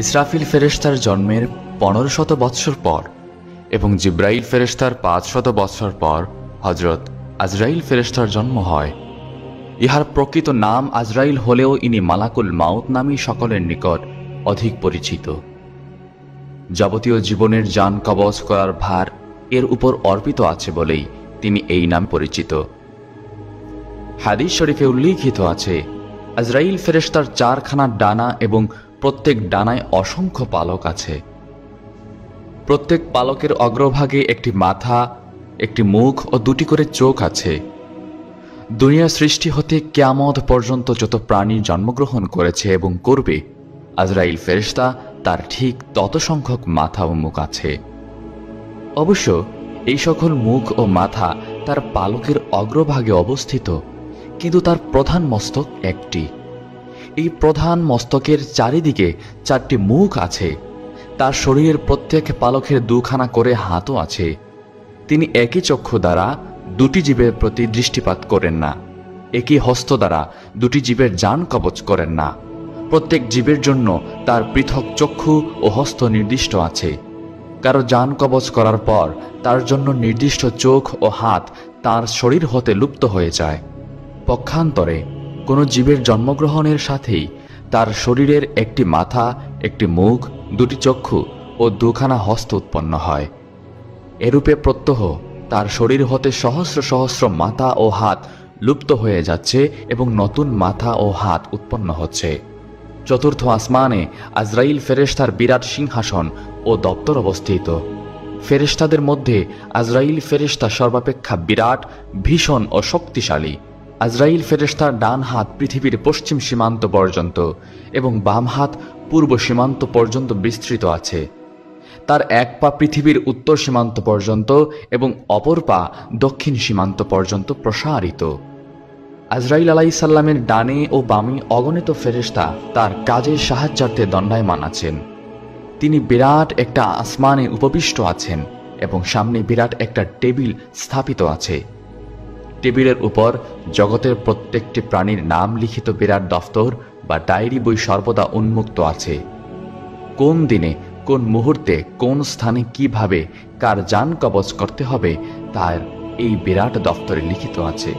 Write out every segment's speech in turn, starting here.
ইসরাফিল ফেরেশতার জন্মের 1500 বৎসর পর এবং জিব্রাইল ফেরেশতার 500 বৎসর পর হযরত আজরাইল ফেরেশতার জন্ম হয়। ইহার প্রকৃত নাম আজরাইল হলেও ইনি মালাকুল মাউত নামই সকলের নিকট অধিক পরিচিত। যাবতীয় জীবনের জান কবজ করার ভার এর উপর অর্পিত আছে বলেই তিনি এই নাম পরিচিত। হাদিস শরীফে উল্লিখিত আছে, আজরাইল ফেরেশতার 4খানা ডানা এবং প্রত্যেক ডানায় অসংখ্য পালক আছে। প্রত্যেক পালকের অগ্রভাগে একটি মাথা, একটি মুখ ও 2টি করে চোখ আছে। দুনিয়া সৃষ্টি হতে কিয়ামত পর্যন্ত যত প্রাণী জন্মগ্রহণ করেছে এবং করবে, আজরাইল ফেরেশতা তার ঠিক তত সংখ্যক মাথা ও মুখ আছে। অবশ্য এই সকল মুখ ও মাথা তার পালকের অগ্রভাগে অবস্থিত, কিন্তু তার প্রধান মস্তক একটি। এই প্রধান মস্তকের চারিদিকে 4টি মুখ আছে। তার শরীরের প্রত্যেক পালকের 2খানা করে হাতও আছে। তিনি একই চক্ষু দ্বারা 2টি জীবের প্রতি দৃষ্টিপাত করেন না, একই হস্ত দ্বারা 2টি জীবের জান কবজ করেন না। প্রত্যেক জীবের জন্য তার পৃথক চক্ষু ও হস্ত নির্দিষ্ট আছে। কারো জান কবজ করার পর তার জন্য নির্দিষ্ট চোখ ও হাত তার শরীর হতে লুপ্ত হয়ে যায়। পক্ষান্তরে কোনো জীবের জন্মগ্রহণের সাথেই তার শরীরের একটি মাথা, একটি মুখ, 2টি চক্ষু ও 2খানা হস্ত উৎপন্ন হয়। এরূপে প্রত্যহ তার শরীর হতে সহস্র সহস্র মাথা ও হাত লুপ্ত হয়ে যাচ্ছে এবং নতুন মাথা ও হাত উৎপন্ন হচ্ছে। চতুর্থ আসমানে আজরাইল ফেরেশতার বিরাট সিংহাসন ও দপ্তর অবস্থিত। ফেরেশতাদের মধ্যে আজরাইল ফেরেশতা সর্বাপেক্ষা বিরাট, ভীষণ ও শক্তিশালী। আজরাইল ফেরেশতার ডান হাত পৃথিবীর পশ্চিম সীমান্ত পর্যন্ত এবং বাম হাত পূর্ব সীমান্ত পর্যন্ত বিস্তৃত আছে। তার এক পা পৃথিবীর উত্তর সীমান্ত পর্যন্ত এবং অপর পা দক্ষিণ সীমান্ত পর্যন্ত প্রসারিত। আজরাইল আলাইহিস সালামের ডানে ও বামে অগণিত ফেরেশতা তার কাজের সাহায্যার্থে দণ্ডায়মান আছেন। তিনি বিরাট একটা আসমানে উপবিষ্ট আছেন এবং সামনে বিরাট একটা টেবিল স্থাপিত আছে। টেবিলের উপর জগতের প্রত্যেকটি প্রাণীর নাম লিখিত বিরাট দফতর বা ডায়েরি বই সর্বদা উন্মুক্ত আছে। কোন দিনে, কোন মুহূর্তে, কোন স্থানে কিভাবে কার জান কবজ করতে হবে তার এই বিরাট দফতরে লিখিত আছে।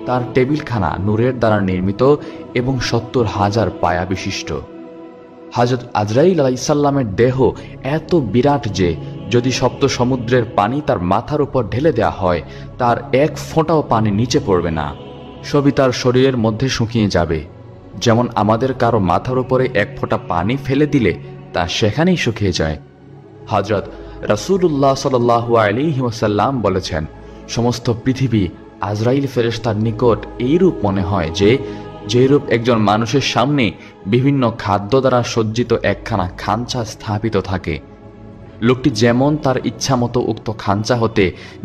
তার টেবিলখানা নূরের দ্বারা নির্মিত এবং 70,000 পায়া বিশিষ্ট। হযরত আজরাইল আলাইহিস সালামের দেহ এত বিরাট যে যদি সপ্ত সমুদ্রের পানি তার মাথার উপর ঢেলে দেওয়া হয়, তার এক ফোঁটাও পানি নিচে পড়বে না, সবই তার শরীরের মধ্যে শুকিয়ে যাবে। যেমন আমাদের কারো মাথার উপরে এক ফোঁটা পানি ফেলে দিলে তা সেখানেই শুকিয়ে যায়। হযরত রাসূলুল্লাহ সাল্লাল্লাহু আলাইহি ওয়াসাল্লাম বলেছেন, সমস্ত পৃথিবী আজরাইল ফেরেশতার নিকট এইরূপ মনে হয় যেরূপ একজন মানুষের সামনে বিভিন্ন খাদ্য দ্বারা সজ্জিত একখানা খাঞ্চা স্থাপিত থাকে। লোকটি যেমন তার ইচ্ছামতো উক্ত খাঞ্চা হতে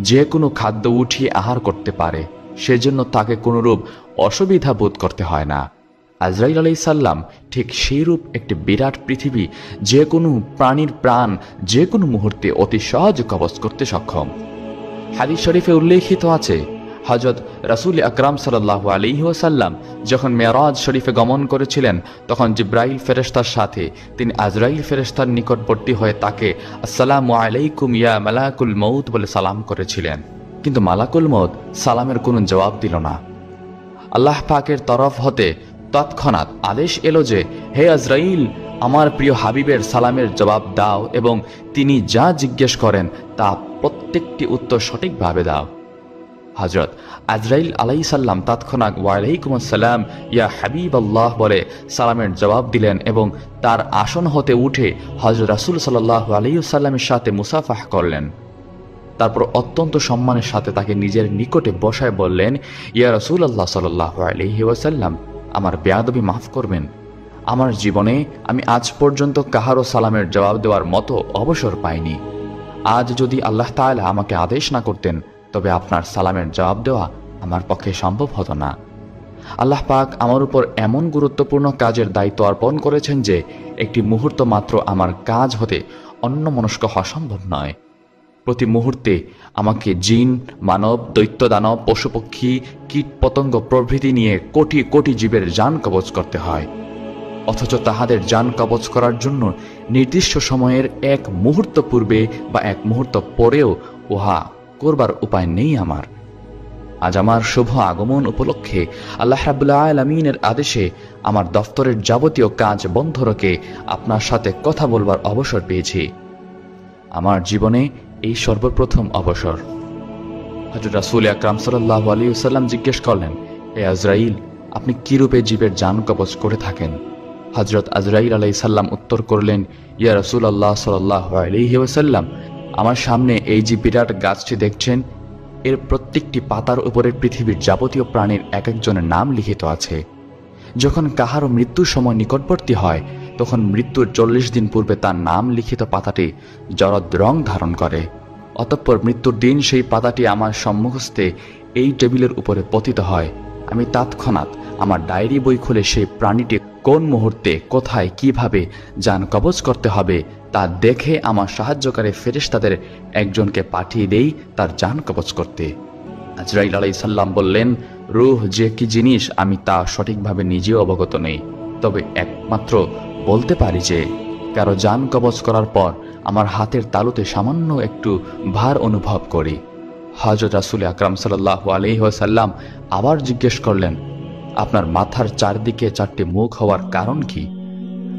যে কোনো খাদ্য উঠিয়ে আহার করতে পারে, সেজন্য তাকে কোনরূপ অসুবিধা বোধ করতে হয় না। আজরাইল আলাইহিস সালাম ঠিক সেইরূপ একটি বিরাট পৃথিবী যে কোনো প্রাণীর প্রাণ যে কোনো মুহূর্তে অতি সহজ কবজ করতে সক্ষম। হাদিস শরীফে উল্লেখিত আছে, হযরত রাসূল আকরাম সাল্লাল্লাহু আলাইহি ওয়াসাল্লাম যখন মেরাজ শরীফে গমন করেছিলেন, তখন জিব্রাইল ফেরেশতার সাথে তিনি আজরাইল ফেরেশতার নিকটবর্তী হয়ে তাকে আসসালামু আলাইকুম ইয়া মালাকুল মউত বলে সালাম করেছিলেন, কিন্তু মালাকুল মউত সালামের কোনো জবাব দিল না। আল্লাহ পাকের তরফ হতে তৎক্ষণাৎ আদেশ এলো যে, হে আজরাইল, আমার প্রিয় হাবিবের সালামের জবাব দাও এবং তিনি যা জিজ্ঞেস করেন তা প্রত্যেকটি উত্তর সঠিকভাবে দাও। হযরত আজরাইল আলাইহিস সালাম তৎক্ষণাৎ ওয়ালাইকুম আসসালাম ইয়া হাবিবাল্লাহ বলে সালামের জবাব দিলেন এবং তার আসন হতে উঠে হযরত রাসূল সাল্লাল্লাহু আলাইহি ওয়াসাল্লামের সাথে মুসাফাহ করলেন। তারপর অত্যন্ত সম্মানের সাথে তাকে নিজের নিকটে বসায় বললেন, ইয়া রাসূলুল্লাহ সাল্লাল্লাহু আলাইহি ওয়াসাল্লাম, আমার বেয়াদবি মাফ করবেন। আমার জীবনে আমি আজ পর্যন্ত কাহারও সালামের জবাব দেওয়ার মতো অবসর পাইনি। আজ যদি আল্লাহ তাআলা আমাকে আদেশ না করতেন, তবে আপনার সালামের জবাব দেওয়া আমার পক্ষে সম্ভব হতো না। আল্লাহ পাক আমার উপর এমন গুরুত্বপূর্ণ কাজের দায়িত্ব অর্পণ করেছেন যে একটি মুহূর্ত মাত্র আমার কাজ হতে অন্যমনস্ক হওয়া সম্ভব নয়। প্রতি মুহূর্তে আমাকে জিন, মানব, দৈত্য, দানব, পশুপক্ষী, কীট পতঙ্গ প্রভৃতি নিয়ে কোটি কোটি জীবের জান কবজ করতে হয়। অথচ তাহাদের জান কবজ করার জন্য নির্দিষ্ট সময়ের এক মুহূর্ত পূর্বে বা এক মুহূর্ত পরেও উহা করবার উপায় নেই আমার। আজ আমার শুভ আগমন উপলক্ষে আল্লাহ রাব্বুল আলামিনের আদেশে আমার দফতরের যাবতীয় কাজ বন্ধ রেখে আপনার সাথে কথা বলবার অবসর পেয়েছি। আমার জীবনে এই সর্বপ্রথম অবসর। হযরত রাসূল আকরাম সাল্লাল্লাহু আলাইহি ওয়াসাল্লাম জিজ্ঞেস করলেন, হে আজরাইল, আপনি কি রূপে জীবের জান কবজ করে থাকেন? হযরত আজরাইল আলাইহিস সালাম উত্তর করলেন, ইয়া রাসূলুল্লাহ সাল্লাল্লাহু আলাইহি ওয়াসাল্লাম, আমার সামনে এই যে বিরাট গাছটি দেখছেন, এর প্রত্যেকটি পাতার উপরে পৃথিবীর যাবতীয় প্রাণীর এক একজনের নাম লিখিত আছে। যখন কাহারও মৃত্যুর সময় নিকটবর্তী হয়, তখন মৃত্যুর 40 দিন পূর্বে তার নাম লিখিত পাতাটি জরদ রং ধারণ করে। অতঃপর মৃত্যুর দিন সেই পাতাটি আমার সম্মুখস্থে এই টেবিলের উপরে পতিত হয়। আমি তৎক্ষণাৎ আমার ডায়েরি বই খুলে সেই প্রাণীটি কোন মুহূর্তে, কোথায়, কিভাবে জান কবজ করতে হবে তা দেখে আমার সাহায্যকারী ফেরেশতাদের একজনকে পাঠিয়ে দেই তার জান কবজ করতে। আজরাইল আলাইহিস সালাম বললেন, রূহ যে কি জিনিস আমি তা সঠিকভাবে নিজেও অবগত নেই, তবে একমাত্র বলতে পারি যে কারো জান কবজ করার পর আমার হাতের তালুতে সামান্য একটু ভার অনুভব করি। হযরত রাসূল আকরাম সাল্লাল্লাহু আলাইহি ওয়াসাল্লাম আবার জিজ্ঞেস করলেন, আপনার মাথার চারদিকে 4টি মুখ হওয়ার কারণ কি?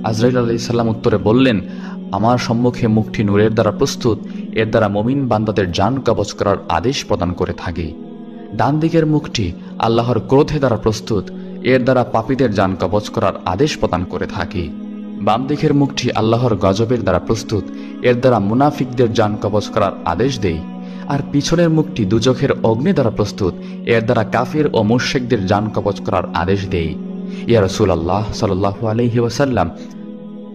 আজরাইল আলাইহিস সালাম উত্তরে বললেন, আমার সম্মুখে মুখটি নূরের দ্বারা প্রস্তুত, এর দ্বারা মুমিন বান্দাদের জান কবজ করার আদেশ প্রদান করে থাকে। ডান দিকের মুখটি আল্লাহর ক্রোধে দ্বারা প্রস্তুত, এর দ্বারা পাপীদের জান কবজ করার আদেশ প্রদান করে থাকে। বাম দিকের মুখটি আল্লাহর গজবের দ্বারা প্রস্তুত, এর দ্বারা মুনাফিকদের জান কবজ করার আদেশ দেই। আর পিছনের মুখটি দুজখের অগ্নি দ্বারা প্রস্তুত, এর দ্বারা কাফির ও মুশরিকদের জান কবজ করার আদেশ দেই। ইয়া রাসূলুল্লাহ সাল্লাল্লাহু আলাইহি ওয়াসাল্লাম,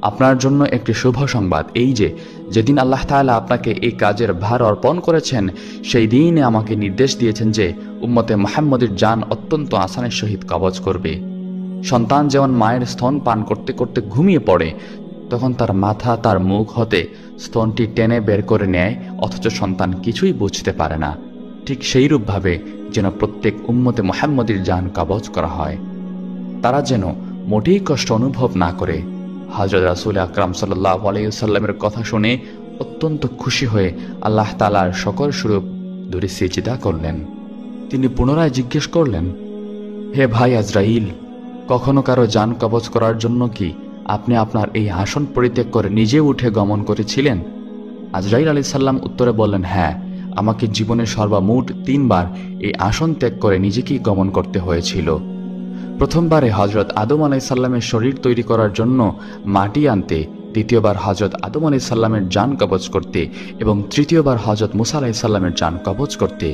আপনার জন্য একটি শুভ সংবাদ এই যে, যেদিন আল্লাহ তাআলা আপনাকে এই কাজের ভার অর্পণ করেছেন, সেই দিনে আমাকে নির্দেশ দিয়েছেন যে উম্মতে মুহাম্মদের জান অত্যন্ত আসানের সহিত কবজ করবে। সন্তান যেমন মায়ের স্তন পান করতে করতে ঘুমিয়ে পড়ে, তখন তার মাথা তার মুখ হতে স্তনটি টেনে বের করে নেয়, অথচ সন্তান কিছুই বুঝতে পারে না, ঠিক সেইরূপভাবে যেন প্রত্যেক উম্মতে মুহাম্মদের জান কবজ করা হয়, তারা যেন মোটেই কষ্ট অনুভব না করে। হযরত রাসূল আকরাম সাল্লাল্লাহু আলাইহি ওয়াসাল্লামের কথা শুনে অত্যন্ত খুশি হয়ে আল্লাহ তাআলার সকল স্বরূপ ধরে সিজদা করলেন। তিনি পুনরায় জিজ্ঞেস করলেন, হে ভাই আজরাইল, কখনো কারো জান কবজ করার জন্য কি আপনি আপনার এই আসন পরিত্যাগ করে নিজে উঠে গমন করেছিলেন? আজরাইল আলাইহিস সালাম উত্তরে বললেন, হ্যাঁ, আমাকে জীবনে সর্বমোট 3 বার এই আসন ত্যাগ করে নিজেকেই গমন করতে হয়েছিল। প্রথমবারে হযরত আদম আলাইহিস সালামের শরীর তৈরি করার জন্য মাটি আনতে, দ্বিতীয়বার হযরত আদম আলাইহিস সালামের জান কবজ করতে এবং তৃতীয়বার হযরত মুসা আলাইহিস সালামের জান কবজ করতে।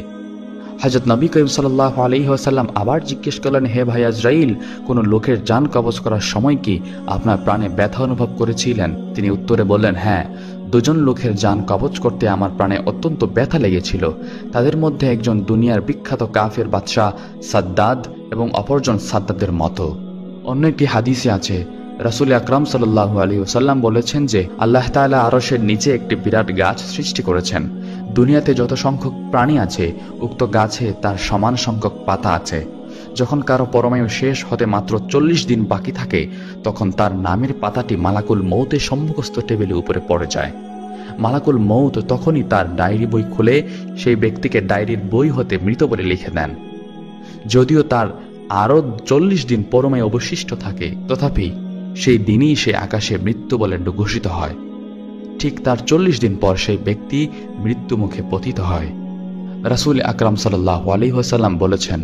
হযরত নবী করিম সাল্লাল্লাহু আলাইহি ওয়াসাল্লাম আবার জিজ্ঞেস করলেন, হে ভাই আজরাইল, কোন লোকের জান কবজ করার সময় কি আপনার প্রাণে ব্যথা অনুভব করেছিলেন? তিনি উত্তরে বললেন, হ্যাঁ, 2 জন লোকের জান কবজ করতে আমার প্রাণে অত্যন্ত ব্যথা লেগেছিল। তাদের মধ্যে একজন দুনিয়ার বিখ্যাত কাফের বাদশাহ সাদ্দাদ এবং অপরজন সাদ্দাদের মতো। অন্য একটি হাদিসে আছে, রাসূল আকরাম সাল্লাল্লাহু আলাইহি ওয়াসাল্লাম বলেছেন যে আল্লাহ তাআলা আরশের নিচে একটি বিরাট গাছ সৃষ্টি করেছেন। দুনিয়াতে যত সংখ্যক প্রাণী আছে, উক্ত গাছে তার সমান সংখ্যক পাতা আছে। যখন কারো পরমায়ু শেষ হতে মাত্র 40 দিন বাকি থাকে, তখন তার নামের পাতাটি মালাকুল মউতের সম্মুখস্থ টেবিলের উপরে পড়ে যায়। মালাকুল মউত তখনই তার ডায়েরি বই খুলে সেই ব্যক্তিকে ডায়েরির বই হতে মৃত বলে লিখে দেন। যদিও তার আরও 40 দিন পরমায়ু অবশিষ্ট থাকে, তথাপি সেই দিনই সে আকাশে মৃত্যু বলে ঘোষিত হয়। ঠিক তার 40 দিন পর সেই ব্যক্তি মৃত্যু মুখে পতিত হয়। রাসূল আকরাম সাল্লাল্লাহু আলাইহি ওয়াসাল্লাম বলেছেন,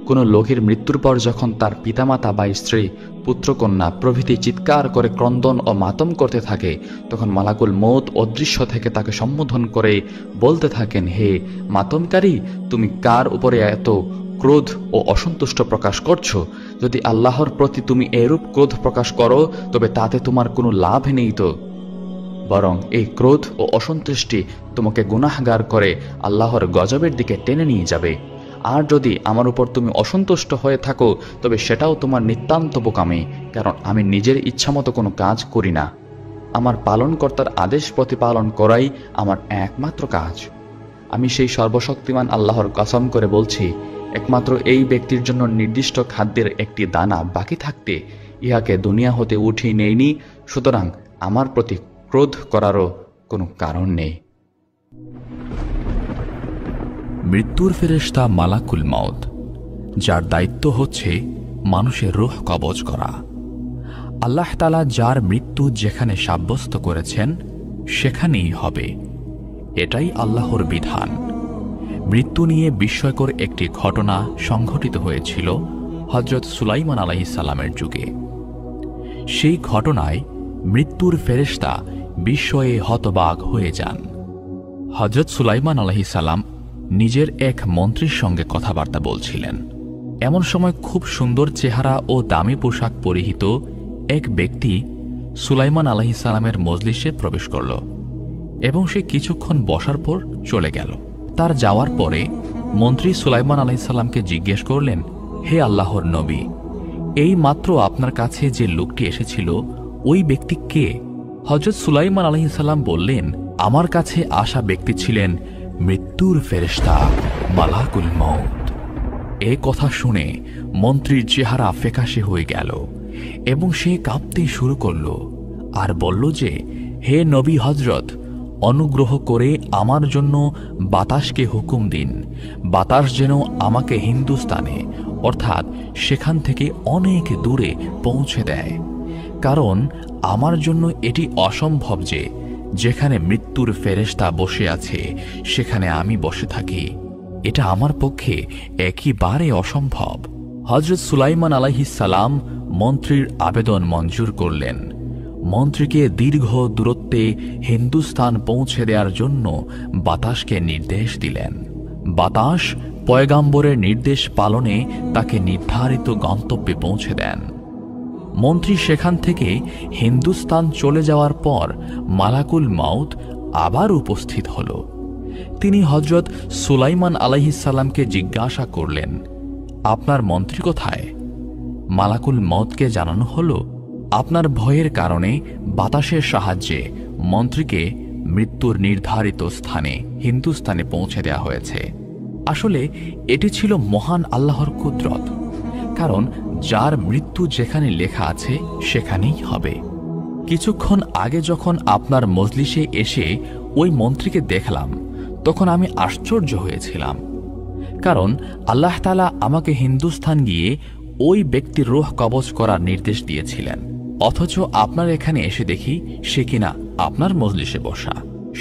কোনো লোকের মৃত্যুর পর যখন তার পিতামাতা বা স্ত্রী, পুত্রকন্যা প্রভৃতি চিৎকার করে ক্রন্দন ও মাতম করতে থাকে, তখন মালাকুল মউত অদৃশ্য থেকে তাকে সম্বোধন করে বলতে থাকেন, হে মাতমকারী, তুমি কার উপরে এত ক্রোধ ও অসন্তুষ্ট প্রকাশ করছো? যদি আল্লাহর প্রতি তুমি এরূপ ক্রোধ প্রকাশ করো, তবে তাতে তোমার কোনো লাভ নেই তো, বরং এই ক্রোধ ও অসন্তুষ্টি তোমাকে গুনাহগার করে আল্লাহর গজবের দিকে টেনে নিয়ে যাবে। আর যদি আমার উপর তুমি অসন্তুষ্ট হয়ে থাকো, তবে সেটাও তোমার নিতান্ত বোকামি, কারণ আমি নিজের ইচ্ছামতো কোনো কাজ করি না। আমার পালনকর্তার আদেশ প্রতিপালন করাই আমার একমাত্র কাজ। আমি সেই সর্বশক্তিমান আল্লাহর কসম করে বলছি, একমাত্র এই ব্যক্তির জন্য নির্দিষ্ট খাদ্যের একটি দানা বাকি থাকতে ইহাকে দুনিয়া হতে উঠিয়ে নেইনি, সুতরাং আমার প্রতি ক্রোধ করারও কোনো কারণ নেই। মৃত্যুর ফেরেশতা মালাকুল মউত, যার দায়িত্ব হচ্ছে মানুষের রূহ কবজ করা। আল্লাহ তাআলা যার মৃত্যু যেখানে সাব্যস্ত করেছেন সেখানেই হবে, এটাই আল্লাহর বিধান। মৃত্যু নিয়ে বিস্ময়কর একটি ঘটনা সংঘটিত হয়েছিল হযরত সুলাইমান আলাইহিস সালামের যুগে। সেই ঘটনায় মৃত্যুর ফেরেশতা বিস্ময়ে হতবাক হয়ে যান। হযরত সুলাইমান আলাইহিস সালাম নিজের এক মন্ত্রীর সঙ্গে কথাবার্তা বলছিলেন। এমন সময় খুব সুন্দর চেহারা ও দামি পোশাক পরিহিত এক ব্যক্তি সুলাইমান আলাইহিস সালামের মজলিসে প্রবেশ করল এবং সে কিছুক্ষণ বসার পর চলে গেল। তার যাওয়ার পরে মন্ত্রী সুলাইমান আলাইহিস সালামকে জিজ্ঞেস করলেন, হে আল্লাহর নবী, এই মাত্র আপনার কাছে যে লোকটি এসেছিল ওই ব্যক্তি কে? হযরত সুলাইমান আলাইহিস সালাম বললেন, আমার কাছে আসা ব্যক্তি ছিলেন মৃত্যুর ফেরেশতা মালাকুল মউত। এ কথা শুনে মন্ত্রীর চেহারা ফ্যাকাশে হয়ে গেল এবং সে কাঁপতে শুরু করল আর বলল যে, হে নবী হযরত, অনুগ্রহ করে আমার জন্য বাতাসকে হুকুম দিন, বাতাস যেন আমাকে হিন্দুস্তানে অর্থাৎ সেখান থেকে অনেক দূরে পৌঁছে দেয়, কারণ আমার জন্য এটি অসম্ভব যে যেখানে মৃত্যুর ফেরেশতা বসে আছে সেখানে আমি বসে থাকি। এটা আমার পক্ষে একেবারে অসম্ভব। হযরত সুলাইমান আলাইহিস সালাম মন্ত্রীর আবেদন মঞ্জুর করলেন। মন্ত্রীকে দীর্ঘ দূরত্বে হিন্দুস্তান পৌঁছে দেওয়ার জন্য বাতাসকে নির্দেশ দিলেন। বাতাস পয়গাম্বরের নির্দেশ পালনে তাকে নির্ধারিত গন্তব্যে পৌঁছে দেন। মন্ত্রী সেখান থেকে হিন্দুস্তান চলে যাওয়ার পর মালাকুল মউত আবার উপস্থিত হল। তিনি হযরত সুলাইমান আলাইহিস সালামকে জিজ্ঞাসা করলেন, আপনার মন্ত্রী কোথায়? মালাকুল মউতকে জানানো হল, আপনার ভয়ের কারণে বাতাসের সাহায্যে মন্ত্রীকে মৃত্যুর নির্ধারিত স্থানে হিন্দুস্তানে পৌঁছে দেওয়া হয়েছে। আসলে এটি ছিল মহান আল্লাহর কুদরত, কারণ যার মৃত্যু যেখানে লেখা আছে সেখানেই হবে। কিছুক্ষণ আগে যখন আপনার মজলিসে এসে ওই মন্ত্রীকে দেখলাম তখন আমি আশ্চর্য হয়েছিলাম, কারণ আল্লাহ তাআলা আমাকে হিন্দুস্তান গিয়ে ওই ব্যক্তির রূহ কবজ করার নির্দেশ দিয়েছিলেন, অথচ আপনার এখানে এসে দেখি সে কিনা আপনার মজলিসে বসা।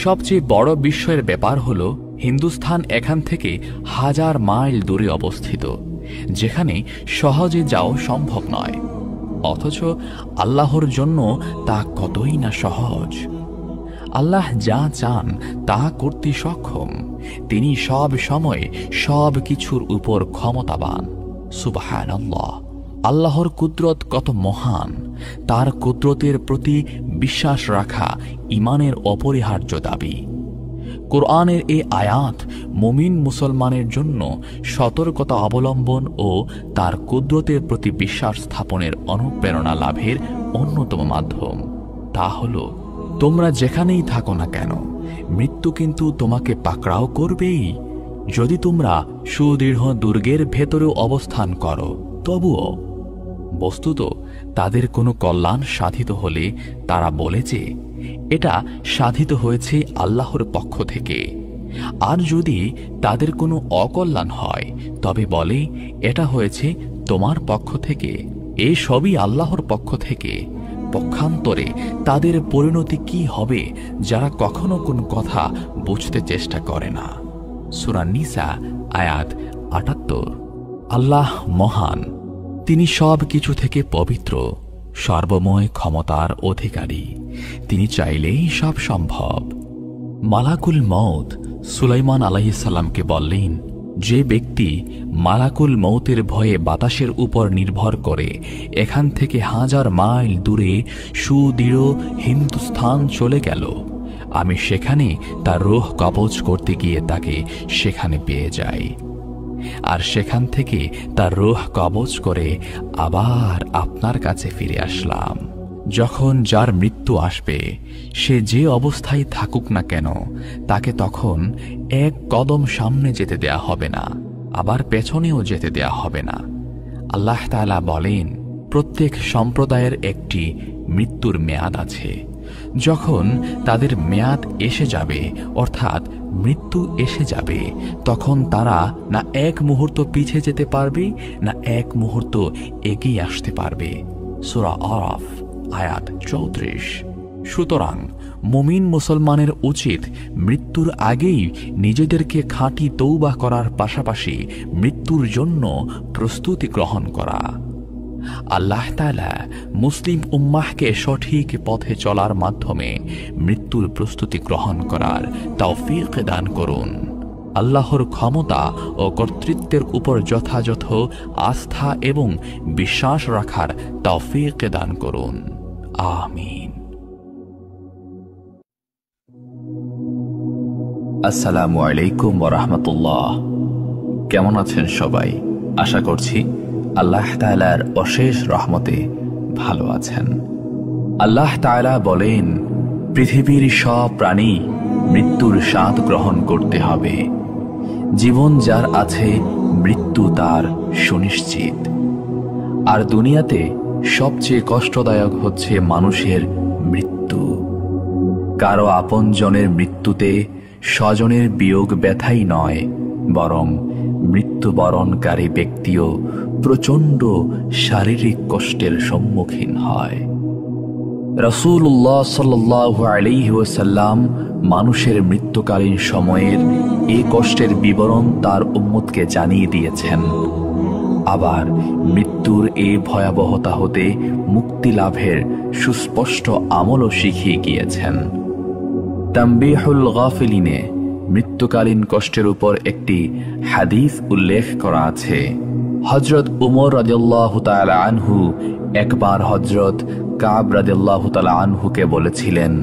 সবচেয়ে বড় বিস্ময়ের ব্যাপার হল হিন্দুস্তান এখান থেকে 1000 মাইল দূরে অবস্থিত, যেখানে সহজে যাওয়া সম্ভব নয়, অথচ আল্লাহর জন্য তা কতই না সহজ। আল্লাহ যা চান তা করতে সক্ষম। তিনি সব সময় সব কিছুর উপর ক্ষমতাবান। সুবহানাল্লাহ। আল্লাহর কুদরত কত মহান, তার কুদরতের প্রতি বিশ্বাস রাখা ঈমানের অপরিহার্য দাবি। কোরআনের এই আয়াত মুমিন মুসলমানের জন্য সতর্কতা অবলম্বন ও তার কুদরতের প্রতি বিশ্বাস স্থাপনের অনুপ্রেরণা লাভের অন্যতম মাধ্যম। তা হল, তোমরা যেখানেই থাকো না কেন মৃত্যু কিন্তু তোমাকে পাকড়াও করবেই। যদি তোমরা সুদৃঢ় দুর্গের ভেতরেও অবস্থান করো তবুও। বস্তুত তাদের কোনো কল্যাণ সাধিত হলে তারা বলে যে এটা সাধিত হয়েছে আল্লাহর পক্ষ থেকে, আর যদি তাদের কোনো অকল্যাণ হয় তবে বলে এটা হয়েছে তোমার পক্ষ থেকে। এ সবই আল্লাহর পক্ষ থেকে। পক্ষান্তরে তাদের পরিণতি কি হবে যারা কখনো কোন কথা বুঝতে চেষ্টা করে না। সূরা নিসা আয়াত ৭৮। আল্লাহ মহান, তিনি সব কিছু থেকে পবিত্র, সর্বময় ক্ষমতার অধিকারী। তিনি চাইলেই সব সম্ভব। মালাকুল মউত সুলাইমান আলাইহিস সালামকে বললেন, যে ব্যক্তি মালাকুল মউতের ভয়ে বাতাসের উপর নির্ভর করে এখান থেকে 1000 মাইল দূরে সুদৃঢ় হিন্দুস্তান চলে গেল, আমি সেখানে তার রূহ কবজ করতে গিয়ে তাকে সেখানে পেয়ে যাই, আর সেখান থেকে তার রূহ কবজ করে আবার আপনার কাছে ফিরে আসলাম। যখন যার মৃত্যু আসবে সে যে অবস্থায় থাকুক না কেন তাকে তখন এক কদম সামনে যেতে দেয়া হবে না, আবার পেছনেও যেতে দেয়া হবে না। আল্লাহ তাআলা বলেন, প্রত্যেক সম্প্রদায়ের একটি মৃত্যুর মেয়াদ আছে। যখন তাদের মেয়াদ এসে যাবে, অর্থাৎ মৃত্যু এসে যাবে, তখন তারা না এক মুহূর্ত পিছিয়ে যেতে পারবে, না এক মুহূর্ত এগিয়ে আসতে পারবে। সূরা আরাফ আয়াত 34। সুতরাং মুমিন মুসলমানের উচিত মৃত্যুর আগেই নিজেদেরকে খাঁটি তৌবা করার পাশাপাশি মৃত্যুর জন্য প্রস্তুতি গ্রহণ করা। আল্লাহ তাআলা মুসলিম উম্মাহকে সঠিক পথে চলার মাধ্যমে মৃত্যুর প্রস্তুতি গ্রহণ করার তৌফিক দান করুন। আল্লাহর ক্ষমতা ও কর্তৃত্বের উপর যথাযথ আস্থা এবং বিশ্বাস রাখার তৌফিক দান করুন। আমিন। আসসালামু আলাইকুম ওয়া রাহমাতুল্লাহ। কেমন আছেন সবাই? আশা করছি আল্লাহ তাআলার অশেষ রহমতে ভালো আছেন। আল্লাহ তাআলা বলেন, পৃথিবীর সব প্রাণী মৃত্যুর স্বাদ গ্রহণ করতে হবে। জীবন যার আছে, মৃত্যু তার সুনিশ্চিত। আর দুনিয়াতে সবচেয়ে কষ্টদায়ক হচ্ছে মানুষের মৃত্যু। কারো আপনজনের মৃত্যুতে স্বজনের বিয়োগ ব্যথাই নয়, বরং মৃত্যুবরণকারী ব্যক্তিও প্রচণ্ড শারীরিক কষ্টের সম্মুখীন হয়। রাসূলুল্লাহ সাল্লাল্লাহু আলাইহি ওয়াসাল্লাম মানুষের মৃত্যুকালীন সময়ের এই কষ্টের বিবরণ তার উম্মতকে জানিয়ে দিয়েছেন। আবার মৃত্যুর এই ভয়াবহতা হতে মুক্তি লাভের সুস্পষ্ট আমলও শিখিয়ে গিয়েছেন। তানবীহুল গাফিলিনে মৃত্যুকালীন কষ্টের উপর একটি হাদিস উল্লেখ করা আছে। হযরত উমর রাদিয়াল্লাহু তাআলা আনহু একবার হযরত কাব রাদিয়াল্লাহু তাআলা আনহুকে বলেছিলেন,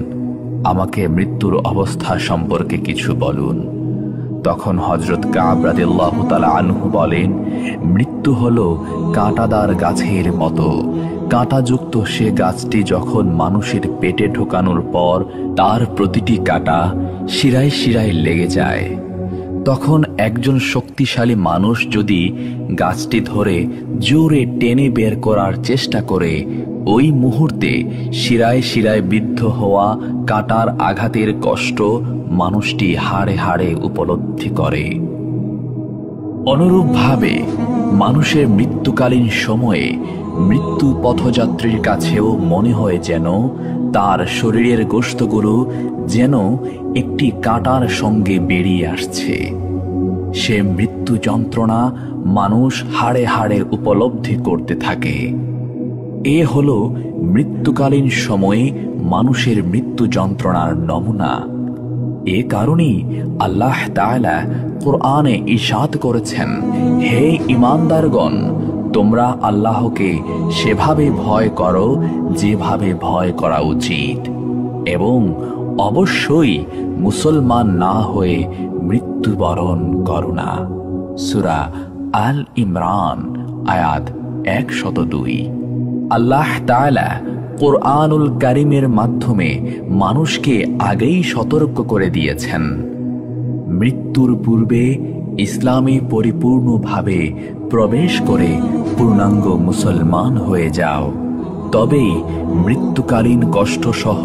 আমাকে মৃত্যুর অবস্থা সম্পর্কে কিছু বলুন। তখন হযরত কাব রাদিয়াল্লাহু তাআলা আনহু বলেন, মৃত্যু হলো কাঁটাদার গাছের মতো। কাঁটাযুক্ত সে গাছটি যখন মানুষের পেটে ঢোকানোর পর তার প্রতিটি কাঁটা শিরায় শিরায় লেগে যায়, তখন একজন শক্তিশালী মানুষ যদি গাছটি ধরে জোরে টেনে বের করার চেষ্টা করে, ওই মুহূর্তে শিরায় শিরায় বিদ্ধ হওয়া কাঁটার আঘাতের কষ্ট মানুষটি হাড়ে হাড়ে উপলব্ধি করে। অনুরূপভাবে মানুষের মৃত্যুকালীন সময়ে মৃত্যু পথযাত্রীর কাছেও মনে হয় যেন তার শরীরের গোশতগুলো যেন একটি কাঁটার সঙ্গে বেরিয়ে আসছে। সে মৃত্যু যন্ত্রণা মানুষ হাড়ে হাড়ে উপলব্ধি করতে থাকে। এ হলো মৃত্যুকালীন সময়ে মানুষের মৃত্যু যন্ত্রণার নমুনা। এ কারণেই আল্লাহ তাআলা কুরআনে ইরশাদ করেছেন, হে ঈমানদারগণ, তোমরা আল্লাহকে সেভাবে ভয় করো যেভাবে ভয় করা উচিত, এবং অবশ্যই মুসলমান না হয়ে মৃত্যুবরণ করো না। সূরা আল ইমরান আয়াত 102। আল্লাহ তাআলা কুরআনুল কারীমের মাধ্যমে মানুষকে আগেই সতর্ক করে দিয়েছেন, মৃত্যুর পূর্বে ইসলামে পরিপূর্ণভাবে প্রবেশ করে পূর্ণাঙ্গ মুসলমান হয়ে যাও, তবেই মৃত্যুকালীন কষ্টসহ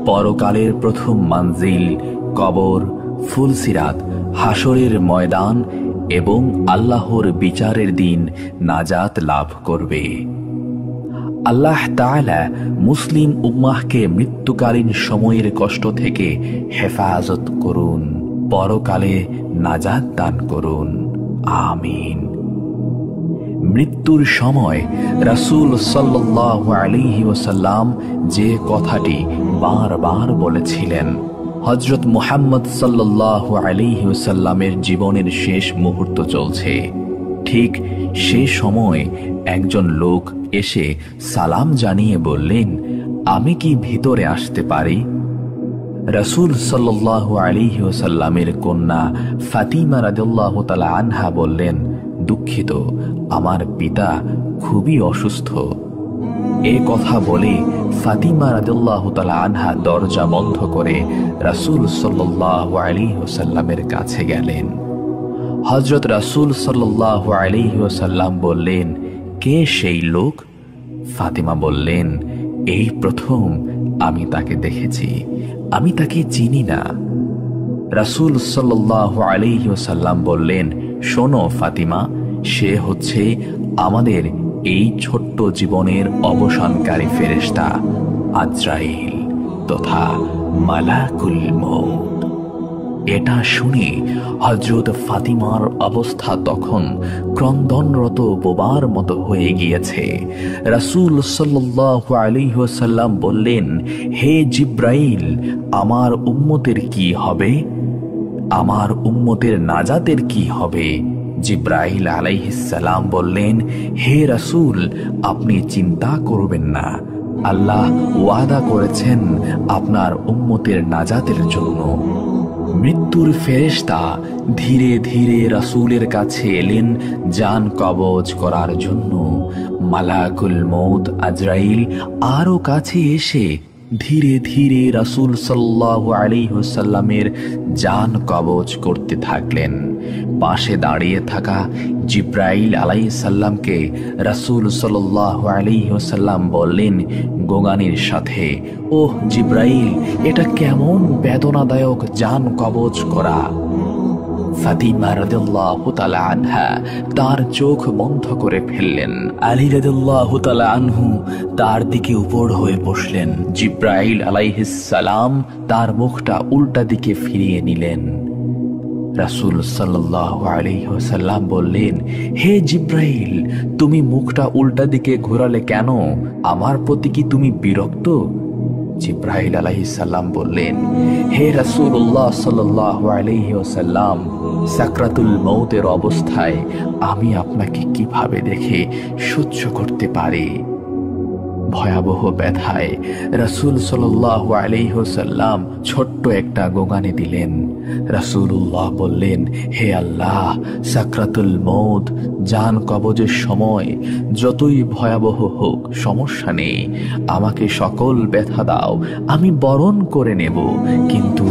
পরকালের প্রথম মানজিল কবর, ফুলসিরাত, হাসরের ময়দান এবং আল্লাহর বিচারের দিন নাজাত লাভ করবে। আল্লাহ তাআলা মুসলিম উম্মাহকে মৃত্যুকালীন সময়ের কষ্ট থেকে হেফাজত করুন, পরকালে নাজাত দান করুন। আমিন। মৃত্যুর সময় রাসূল সাল্লাল্লাহু আলাইহি ওয়াসাল্লাম যে কথাটি বারবার বলেছিলেন, হযরত মুহাম্মদ সাল্লাল্লাহু আলাইহি ওয়াসাল্লামের জীবনের শেষ মুহূর্ত চলছে। ঠিক সে সময় একজন লোক এসে সালাম জানিয়ে বললেন, আমি কি ভিতরে আসতে পারি? রাসূল সাল্লাল্লাহু আলাইহি ওয়াসাল্লামের কন্যা ফাতিমা রাদিয়াল্লাহু তাআলা আনহা বললেন, দুঃখিত, আমার পিতা খুবই অসুস্থ। এ কথা বলে ফাতিমা রাদিয়াল্লাহু তাআলা আনহা দরজা বন্ধ করে রাসূল সাল্লাল্লাহু আলাইহি ওয়াসাল্লামের কাছে গেলেন। হযরত রাসূল সাল্লাল্লাহু আলাইহি ওয়াসাল্লাম বললেন, কে সেই লোক? ফাতিমা বললেন, এই প্রথম আমি তাকে দেখেছি, আমি তাকে চিনি না। রাসূল সাল্লাল্লাহু আলাইহি ওয়াসাল্লাম বললেন, শোনো ফাতিমা, সে হচ্ছে আমাদের এই ছোট্ট জীবনের অবসানকারী ফেরেশতা আজরাইল তথা মালাকুল মউত। এটা শুনে হযরত ফাতিমার অবস্থা তখন ক্রন্দনরত বোবার মতো হয়ে গিয়েছে। রাসূল সাল্লাল্লাহু আলাইহি ওয়াসাল্লাম বললেন, হে জিব্রাইল, আমার উম্মতের কি হবে? আমার উম্মতের নাজাতের কি হবে? জিব্রাইল আলাইহিস সালাম বললেন, হে রাসূল, আপনি চিন্তা করবেন না, আল্লাহ ওয়াদা করেছেন আপনার উম্মতের নাজাতের জন্য। মৃত্যুর ফেরেশতা ধীরে ধীরে রাসূলের কাছে এলেন জান কবজ করার জন্য। মালাকুল মউত আজরাইল আরো কাছে এসে ধীরে ধীরে রাসূল সাল্লাল্লাহু আলাইহি ওয়াসাল্লামের জান কবজ করতে থাকলেন। পাশে দাঁড়িয়ে থাকা জিব্রাইল আলাইহিস সালামকে রাসূল সাল্লাল্লাহু আলাইহি ওয়াসাল্লাম বললেন গোগানির সাথে, ওহ জিব্রাইল, এটা কেমন বেদনাদায়ক জান কবজ করা। ফাতিমা রাদিয়াল্লাহু তাআলা আনহা তার চোখ বন্ধ করে ফেললেন। আলী রাদিয়াল্লাহু তাআলা আনহু তার দিকে উপর হয়ে বসলেন। জিব্রাইল আলাইহিস সালাম তার মুখটা উল্টা দিকে ফিরিয়ে নিলেন। রাসূল সাল্লাল্লাহু আলাইহি ওয়াসাল্লাম বললেন, হে জিব্রাইল, তুমি মুখটা উল্টা দিকে ঘোরালে কেন? আমার প্রতি কি তুমি বিরক্ত? জিব্রাইল আলাইহিস সালাম বললেন, হে রাসূলুল্লাহ সাল্লাল্লাহু আলাইহি ওয়াসাল্লাম, সাকরাতুল মউতের অবস্থায় আমি আপনাকে কিভাবে দেখে সহ্য করতে পারি? ভয়াবহ ব্যথায় রাসূল সাল্লাল্লাহু আলাইহি ওয়াসাল্লাম ছোট্ট একটা গোগানি দিলেন। রাসূলুল্লাহ বললেন, হে আল্লাহ, সাকরাতুল মউত জান কবজের সময় যতই ভয়াবহ হোক সমস্যা নেই, আমাকে সকল ব্যথা দাও, আমি বরণ করে নেব, কিন্তু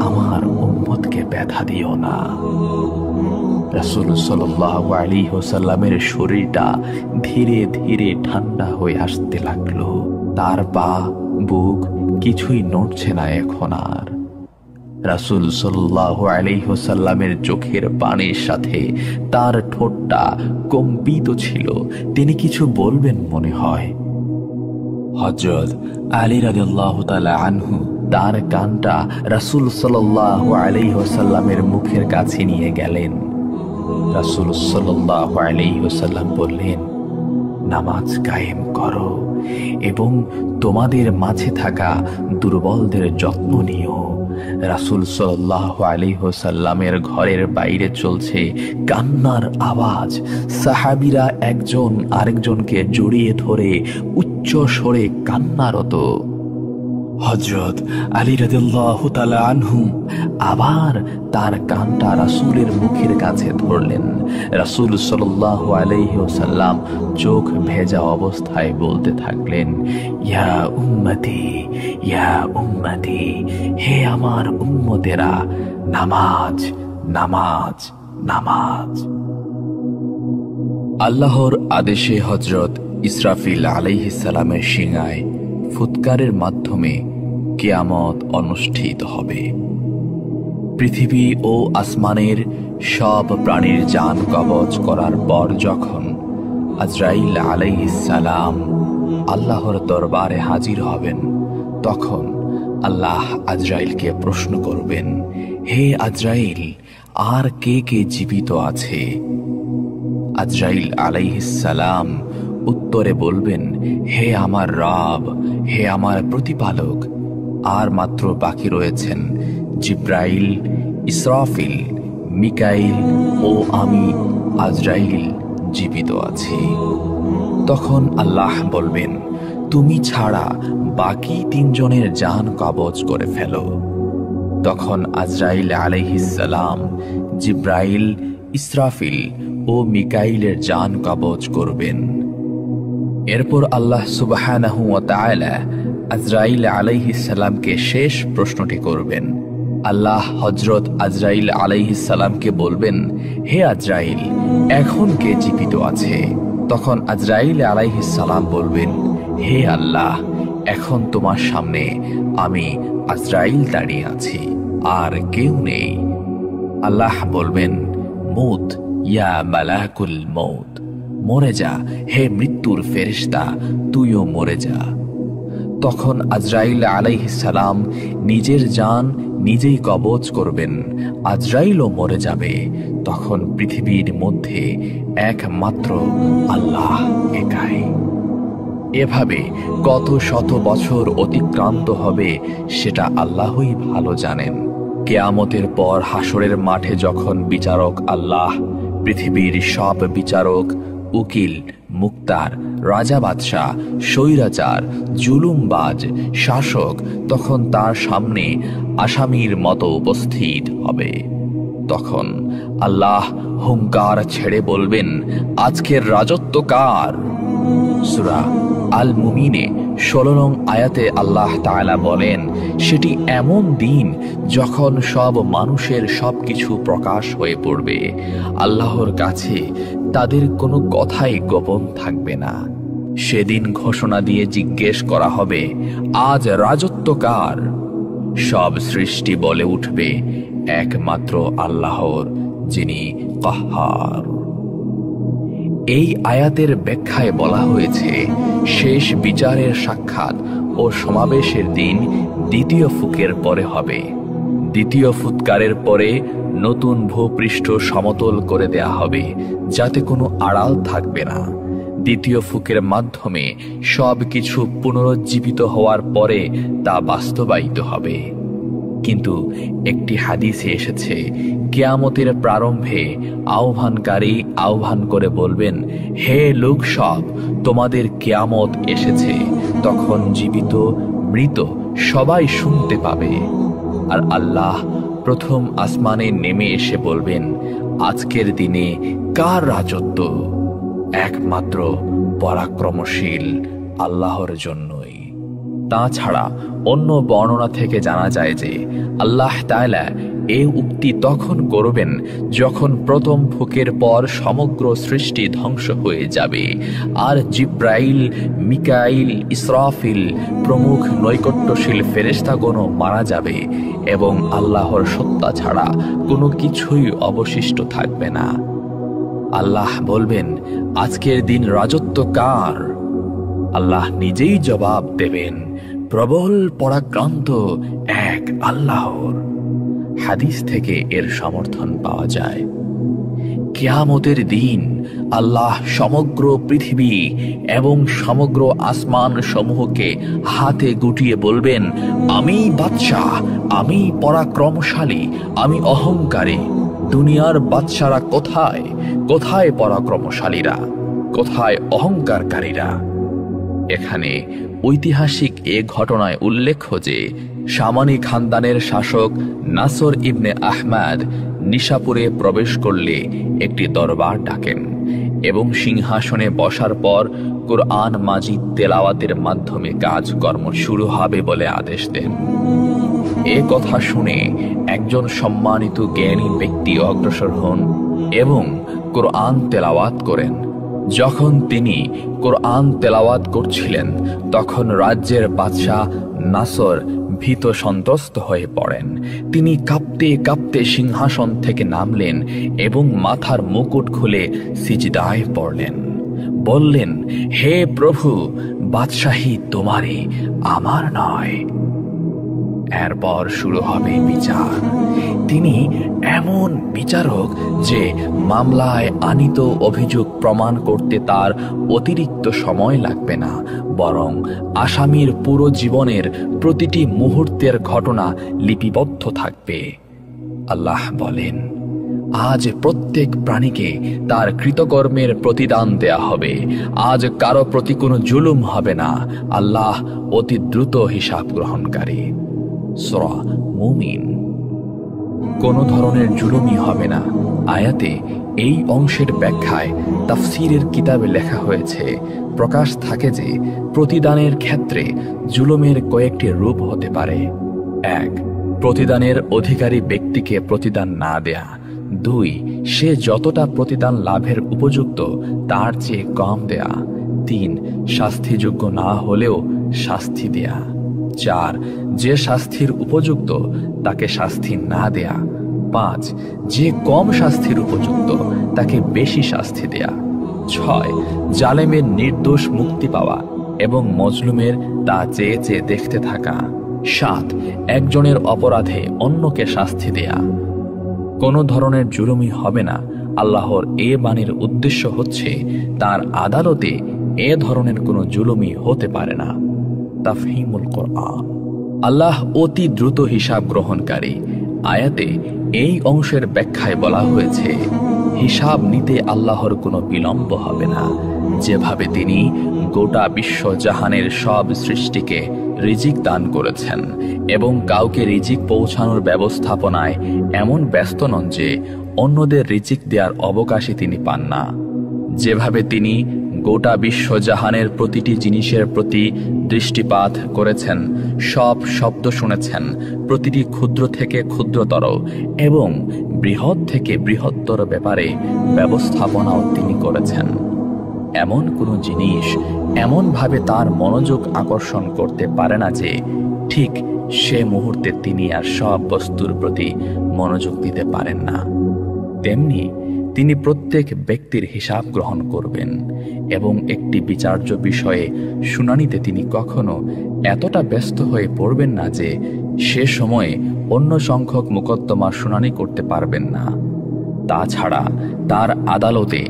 আমার উম্মতকে ব্যথা দিও না। রাসূল সাল্লাল্লাহু আলাইহি ওয়াসাল্লামের শরীরটা ধীরে ধীরে ঠান্ডা হয়ে আসতে লাগলো। তার পা, বুক কিছুই নড়ছে না এখন আর। রাসূল সাল্লাল্লাহু আলাইহি ওয়াসাল্লামের চোখের পানির সাথে তার ঠোঁটটা কম্পিত ছিল। তিনি কিছু বলবেন মনে হয়। হযরত আলী রাদিয়াল্লাহু তাআলা আনহু তার কানটা রাসূল সাল্লাল্লাহু আলাইহি ওয়াসাল্লামের মুখের কাছে নিয়ে গেলেন। রাসূল সাল্লাল্লাহু আলাইহি ওয়াসাল্লাম বললেন, নামাজ কায়েম করো এবং তোমাদের মাঝে থাকা দুর্বলদের যত্ন নিও। রাসূল সাল্লাল্লাহু আলাইহি ওয়াসাল্লামের ঘরের বাইরে চলছে কান্নার আওয়াজ। সাহাবীরা একজন আরেকজনকে জড়িয়ে ধরে উচ্চ স্বরে কান্নারত। হযরত আলী রাদিয়াল্লাহু তাআলা আনহু আবার তার কানটা রাসূলের মুখের কাছে ধরলেন। রাসূল সাল্লাল্লাহু আলাইহি ওয়াসাল্লাম চোখ ভেজা অবস্থায় বলতে থাকলেন, ইয়া উম্মতি, ইয়া উম্মতি, হে আমার উম্মতেরা, নামাজ, নামাজ, নামাজ। আল্লাহর আদেশে হযরত ইসরাফিল আলাইহিস সালামের শিঙায় ফুৎকারের মাধ্যমে কিয়ামত অনুষ্ঠিত হবে। পৃথিবী ও আসমানের সব প্রাণীর জান কবজ করার পর যখন আজরাইল আলাইহিস সালাম আল্লাহর দরবারে হাজির হবেন, তখন আল্লাহ আজরাইলকে প্রশ্ন করবেন, হে আজরাইল, আর কে কে জীবিত আছে? আজরাইল আলাইহিস সালাম উত্তরে বলবেন, হে আমার রব, হে আমার প্রতিপালক, আর মাত্র বাকি রয়েছেন জিব্রাইল, ইসরাফিল, মিকাইল ও আমি আজরাইল জীবিত আছি। তখন আল্লাহ বলবেন, তুমি ছাড়া বাকি তিনজনের জান কবজ করে ফেলো। তখন আজরাইল আলাইহিস সালাম জিব্রাইল, ইসরাফিল ও মিকাইলের জান কবজ করবেন। এরপর আল্লাহ সুবহানাহু ওয়া তাআলা আজরাইল আলাইহিস সালামকে শেষ প্রশ্নটি করবেন। আল্লাহ হযরত আজরাইল আলাইহিস সালামকে বলবেন, হে আজরাইল, এখন কে জীবিত আছে? তখন আজরাইল আলাইহিস সালাম বলবেন, হে আল্লাহ, এখন তোমার সামনে আমি আজরাইল দাঁড়িয়ে আছি, আর কেউ নেই। আল্লাহ বলবেন, মুত ইয়া মালাকুল মৌত, মরে যা হে মৃত্যুর ফেরেশতা, তুইও মরে যা। তখন আজরাইল আলাইহিস সালাম নিজের জান নিজেই কবজ করবেন, আজরাইলও মরে যাবে। তখন পৃথিবীর মধ্যে একমাত্র আল্লাহ একাই। এভাবে কত শত বছর অতিক্রান্ত হবে সেটা আল্লাহই ভালো জানেন। কিয়ামতের পর হাসরের মাঠে যখন বিচারক আল্লাহ পৃথিবীর সব বিচারক, উকিল, মুক্তার, রাজা বাদশাহ, স্বৈরাচার, জুলুমবাজ, শাসক তখন তার সামনে আসামির মতো উপস্থিত হবে। তখন আল্লাহ হুঙ্কার ছেড়ে বলবেন, আজকের রাজত্ব কার? সূরা আল মুমিনে 16 নং আয়াতে আল্লাহ তাআলা বলেন, সেটি এমন দিন যখন সব মানুষের সবকিছু প্রকাশ হয়ে পড়বে। আল্লাহর কাছে তাদের কোনো কথাই গোপন থাকবে না। সেদিন ঘোষণা দিয়ে জিজ্ঞেস করা হবে, আজ রাজত্ব কার? সব সৃষ্টি বলে উঠবে, একমাত্র আল্লাহর, যিনি কাহ্হার। এই আয়াতের ব্যাখ্যায় বলা হয়েছে, শেষ বিচারের সাক্ষাৎ ও সমাবেশের দিন দ্বিতীয় ফুকের পরে হবে। দ্বিতীয় ফুৎকারের পরে নতুন ভূপৃষ্ঠ সমতল করে দেয়া হবে, যাতে কোনো আড়াল থাকবে না। দ্বিতীয় ফুকের মাধ্যমে সব কিছু পুনরুজ্জীবিত হওয়ার পরে তা বাস্তবায়িত হবে। কিন্তু একটি হাদিসে এসেছে, কিয়ামতের প্রারম্ভে আহ্বানকারী আহ্বান করে বলবেন, হে লোক সব, তোমাদের কিয়ামত এসেছে। তখন জীবিত মৃত সবাই শুনতে পাবে। আর আল্লাহ প্রথম আসমানে নেমে এসে বলবেন, আজকের দিনে কার রাজত্ব? একমাত্র পরাক্রমশীল আল্লাহর জন্যই। তাছাড়া অন্য বর্ণনা থেকে জানা যায় যে আল্লাহ তাআলা এই উক্তি তখন করবেন যখন প্রথম ফুকের পর সমগ্র সৃষ্টি ধ্বংস হয়ে যাবে, আর জিব্রাইল, মিকাইল, ইসরাফিল প্রমুখ নৈকট্যশীল ফেরেশতাগণও মারা যাবে এবং আল্লাহর সত্তা ছাড়া কোনো কিছুই অবশিষ্ট থাকবে না। আল্লাহ বলবেন, আজকের দিন রাজত্ব কার? আল্লাহ নিজেই জবাব দেবেন, প্রবল পরাক্রান্ত এক আল্লাহর। হাদিস থেকে এর সমর্থন পাওয়া যায়। কিয়ামতের দিন আল্লাহ সমগ্র পৃথিবী এবং সমগ্র আসমান সমূহকে হাতে গুটিয়ে বলবেন, আমি বাদশাহ, আমি পরাক্রমশালী, আমি অহংকারী। দুনিয়ার বাদশারা কোথায়? কোথায় পরাক্রমশালীরা? কোথায় অহংকারকারীরা? এখানে ঐতিহাসিক এ ঘটনায় উল্লেখ্য যে সামানি খানদানের শাসক নাসর ইবনে আহমদ নিশাপুরে প্রবেশ করলে একটি দরবার ডাকেন এবং সিংহাসনে বসার পর কুরআন মাজিদ তেলাওয়াতের মাধ্যমে কাজকর্ম শুরু হবে বলে আদেশ দেন। এ কথা শুনে একজন সম্মানিত জ্ঞানী ব্যক্তি অগ্রসর হন এবং কুরআন তেলাওয়াত করেন। যখন তিনি কুরআন তেলাওয়াত করছিলেন তখন রাজ্যের বাদশাহ নাসর ভীত সন্ত্রস্ত হয়ে পড়েন। তিনি কাঁপতে কাঁপতে সিংহাসন থেকে নামলেন এবং মাথার মুকুট খুলে সিজদায় পড়লেন। বললেন, হে প্রভু, বাদশাহী তোমারই, আমার নয়। এরপর শুরু হবে বিচার। তিনি এমন বিচারক যে মামলায় আনিত অভিযোগ প্রমাণ করতে তার অতিরিক্ত সময় লাগবে না, বরং আসামির পুরো জীবনের প্রতিটি মুহূর্তের ঘটনা লিপিবদ্ধ থাকবে। আল্লাহ বলেন, আজ প্রত্যেক প্রাণীকে তার কৃতকর্মের প্রতিদান দেয়া হবে। আজ কারো প্রতি কোনো জুলুম হবে না। আল্লাহ অতি দ্রুত হিসাব গ্রহণকারী। সূরা মুমিন। কোনো ধরনের জুলুমই হবে না। আয়াতে এই অংশের ব্যাখ্যায় তাফসীরের কিতাবে লেখা হয়েছে, প্রকাশ থাকে যে প্রতিদানের ক্ষেত্রে জুলুমের কয়েকটি রূপ হতে পারে। 1. প্রতিদানের অধিকারী ব্যক্তিকে প্রতিদান না দেয়া। 2, সে যতটা প্রতিদান লাভের উপযুক্ত তার চেয়ে কম দেয়া। 3, শাস্তিযোগ্য না হলেও শাস্তি দেয়া। 4, যে শাস্তির উপযুক্ত তাকে শাস্তি না দেয়া। 5, যে কম শাস্তির উপযুক্ত তাকে বেশি শাস্তি দেয়া। 6, জালেমের নির্দোষ মুক্তি পাওয়া এবং মজলুমের তা চেয়ে চেয়ে দেখতে থাকা। 7, একজনের অপরাধে অন্যকে শাস্তি দেয়া। কোনো ধরনের জুলুমি হবে না। আল্লাহর এ বাণীর উদ্দেশ্য হচ্ছে তার আদালতে এ ধরনের কোনো জুলুমি হতে পারে না। তাফহিমুল কোরআন। আল্লাহ অতি দ্রুত হিসাব গ্রহণকারী। আয়াতে এই অংশের ব্যাখ্যায় বলা হয়েছে, হিসাব নিতে আল্লাহর কোনো বিলম্ব হবে না। যেভাবে তিনি গোটা বিশ্ব জাহানের সব সৃষ্টিকে রিজিক দান করেছেন এবং কাউকে রিজিক পৌঁছানোর ব্যবস্থাপনায় এমন ব্যস্ত নন যে অন্যদের রিজিক দেওয়ার অবকাশই তিনি পান না, যেভাবে তিনি গোটা বিশ্ব জাহানের প্রতিটি জিনিসের প্রতি দৃষ্টিপাত করেছেন, সব শব্দ শুনেছেন, প্রতিটি ক্ষুদ্র থেকে ক্ষুদ্রতর এবং বৃহৎ থেকে বৃহত্তর ব্যাপারে ব্যবস্থাপনাও তিনি করেছেন। এমন কোনো জিনিস এমনভাবে তার মনোযোগ আকর্ষণ করতে পারে না যে ঠিক সে মুহূর্তে তিনি আর সব বস্তুর প্রতি মনোযোগ দিতে পারেন না। তেমনি তিনি প্রত্যেক ব্যক্তির হিসাব গ্রহণ করবেন এবং একটি বিচার্য বিষয়ে শুনানিতে তিনি কখনো এতটা ব্যস্ত হয়ে পড়বেন না যে সে সময়ে অন্য সংখ্যক মোকদ্দমা শুনানি করতে পারবেন না। তাছাড়া তার আদালতে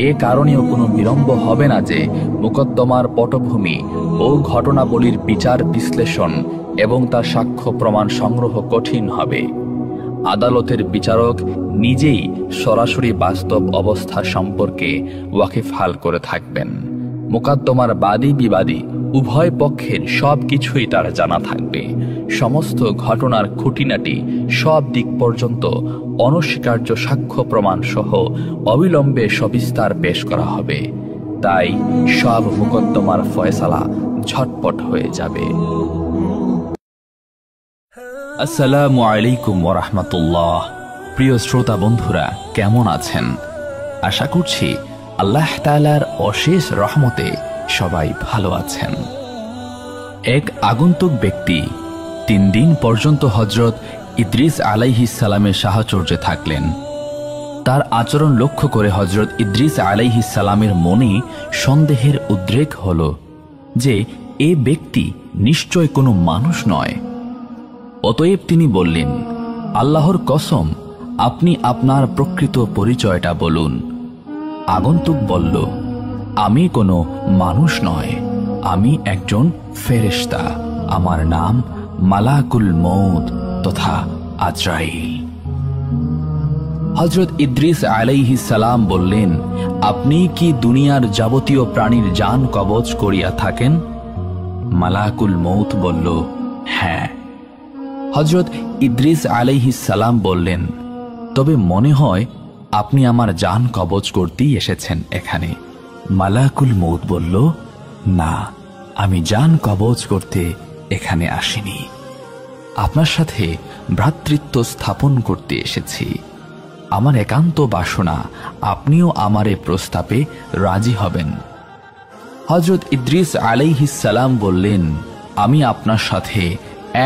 এ কারণেও কোনো বিলম্ব হবে না যে মোকদ্দমার পটভূমি ও ঘটনাবলীর বিচার বিশ্লেষণ এবং তার সাক্ষ্য প্রমাণ সংগ্রহ কঠিন হবে। আদালতের বিচারক নিজেই সরাসরি বাস্তব অবস্থা সম্পর্কে ওয়াকিফহাল করে থাকবেন। মোকদ্দমার বাদী বিবাদী উভয় পক্ষের সব কিছুই তার জানা থাকবে। সমস্ত ঘটনার খুঁটিনাটি সব দিক পর্যন্ত অনস্বীকার্য সাক্ষ্য প্রমাণ সহ অবিলম্বে সবিস্তার পেশ করা হবে। তাই সব মোকদ্দমার ফয়সালা ঝটপট হয়ে যাবে। আসসালামু আলাইকুম ওয়া রাহমাতুল্লাহ। প্রিয় শ্রোতা বন্ধুরা, কেমন আছেন? আশা করছি আল্লাহ তাআলার অশেষ রহমতে সবাই ভালো আছেন। এক আগন্তুক ব্যক্তি 3 দিন পর্যন্ত হযরত ইদ্রিস আলাইহিস সালামের সাহচর্যে থাকলেন। তার আচরণ লক্ষ্য করে হযরত ইদ্রিস আলাইহিস সালামের মনে সন্দেহের উদ্রেক হল যে এ ব্যক্তি নিশ্চয় কোনো মানুষ নয়। অতএব তিনি বললেন, আল্লাহর কসম, আপনি আপনার প্রকৃত পরিচয়টা বলুন। আগন্তুক বলল, আমি কোনো মানুষ নয়, আমি একজন ফেরেশতা। আমার নাম মালাকুল মউত তথা আজরাইল। হযরত ইদ্রিস আলাইহিস সালাম বললেন, আপনি কি দুনিয়ার যাবতীয় প্রাণীর জান কবজ করিয়া থাকেন? মালাকুল মউত বলল, হ্যাঁ। হযরত ইদ্রিস আলাইহিস সালাম বললেন, তবে মনে হয় আপনি আমার জান কবজ করতেই এসেছেন এখানে। মালাকুল মউত বলল, না, আমি জান কবজ করতে এখানে আসিনি, আপনার সাথে ভ্রাতৃত্ব স্থাপন করতে এসেছি। আমার একান্ত বাসনা আপনিও আমার এ প্রস্তাবে রাজি হবেন। হযরত ইদ্রিস আলাইহিস সালাম বললেন, আমি আপনার সাথে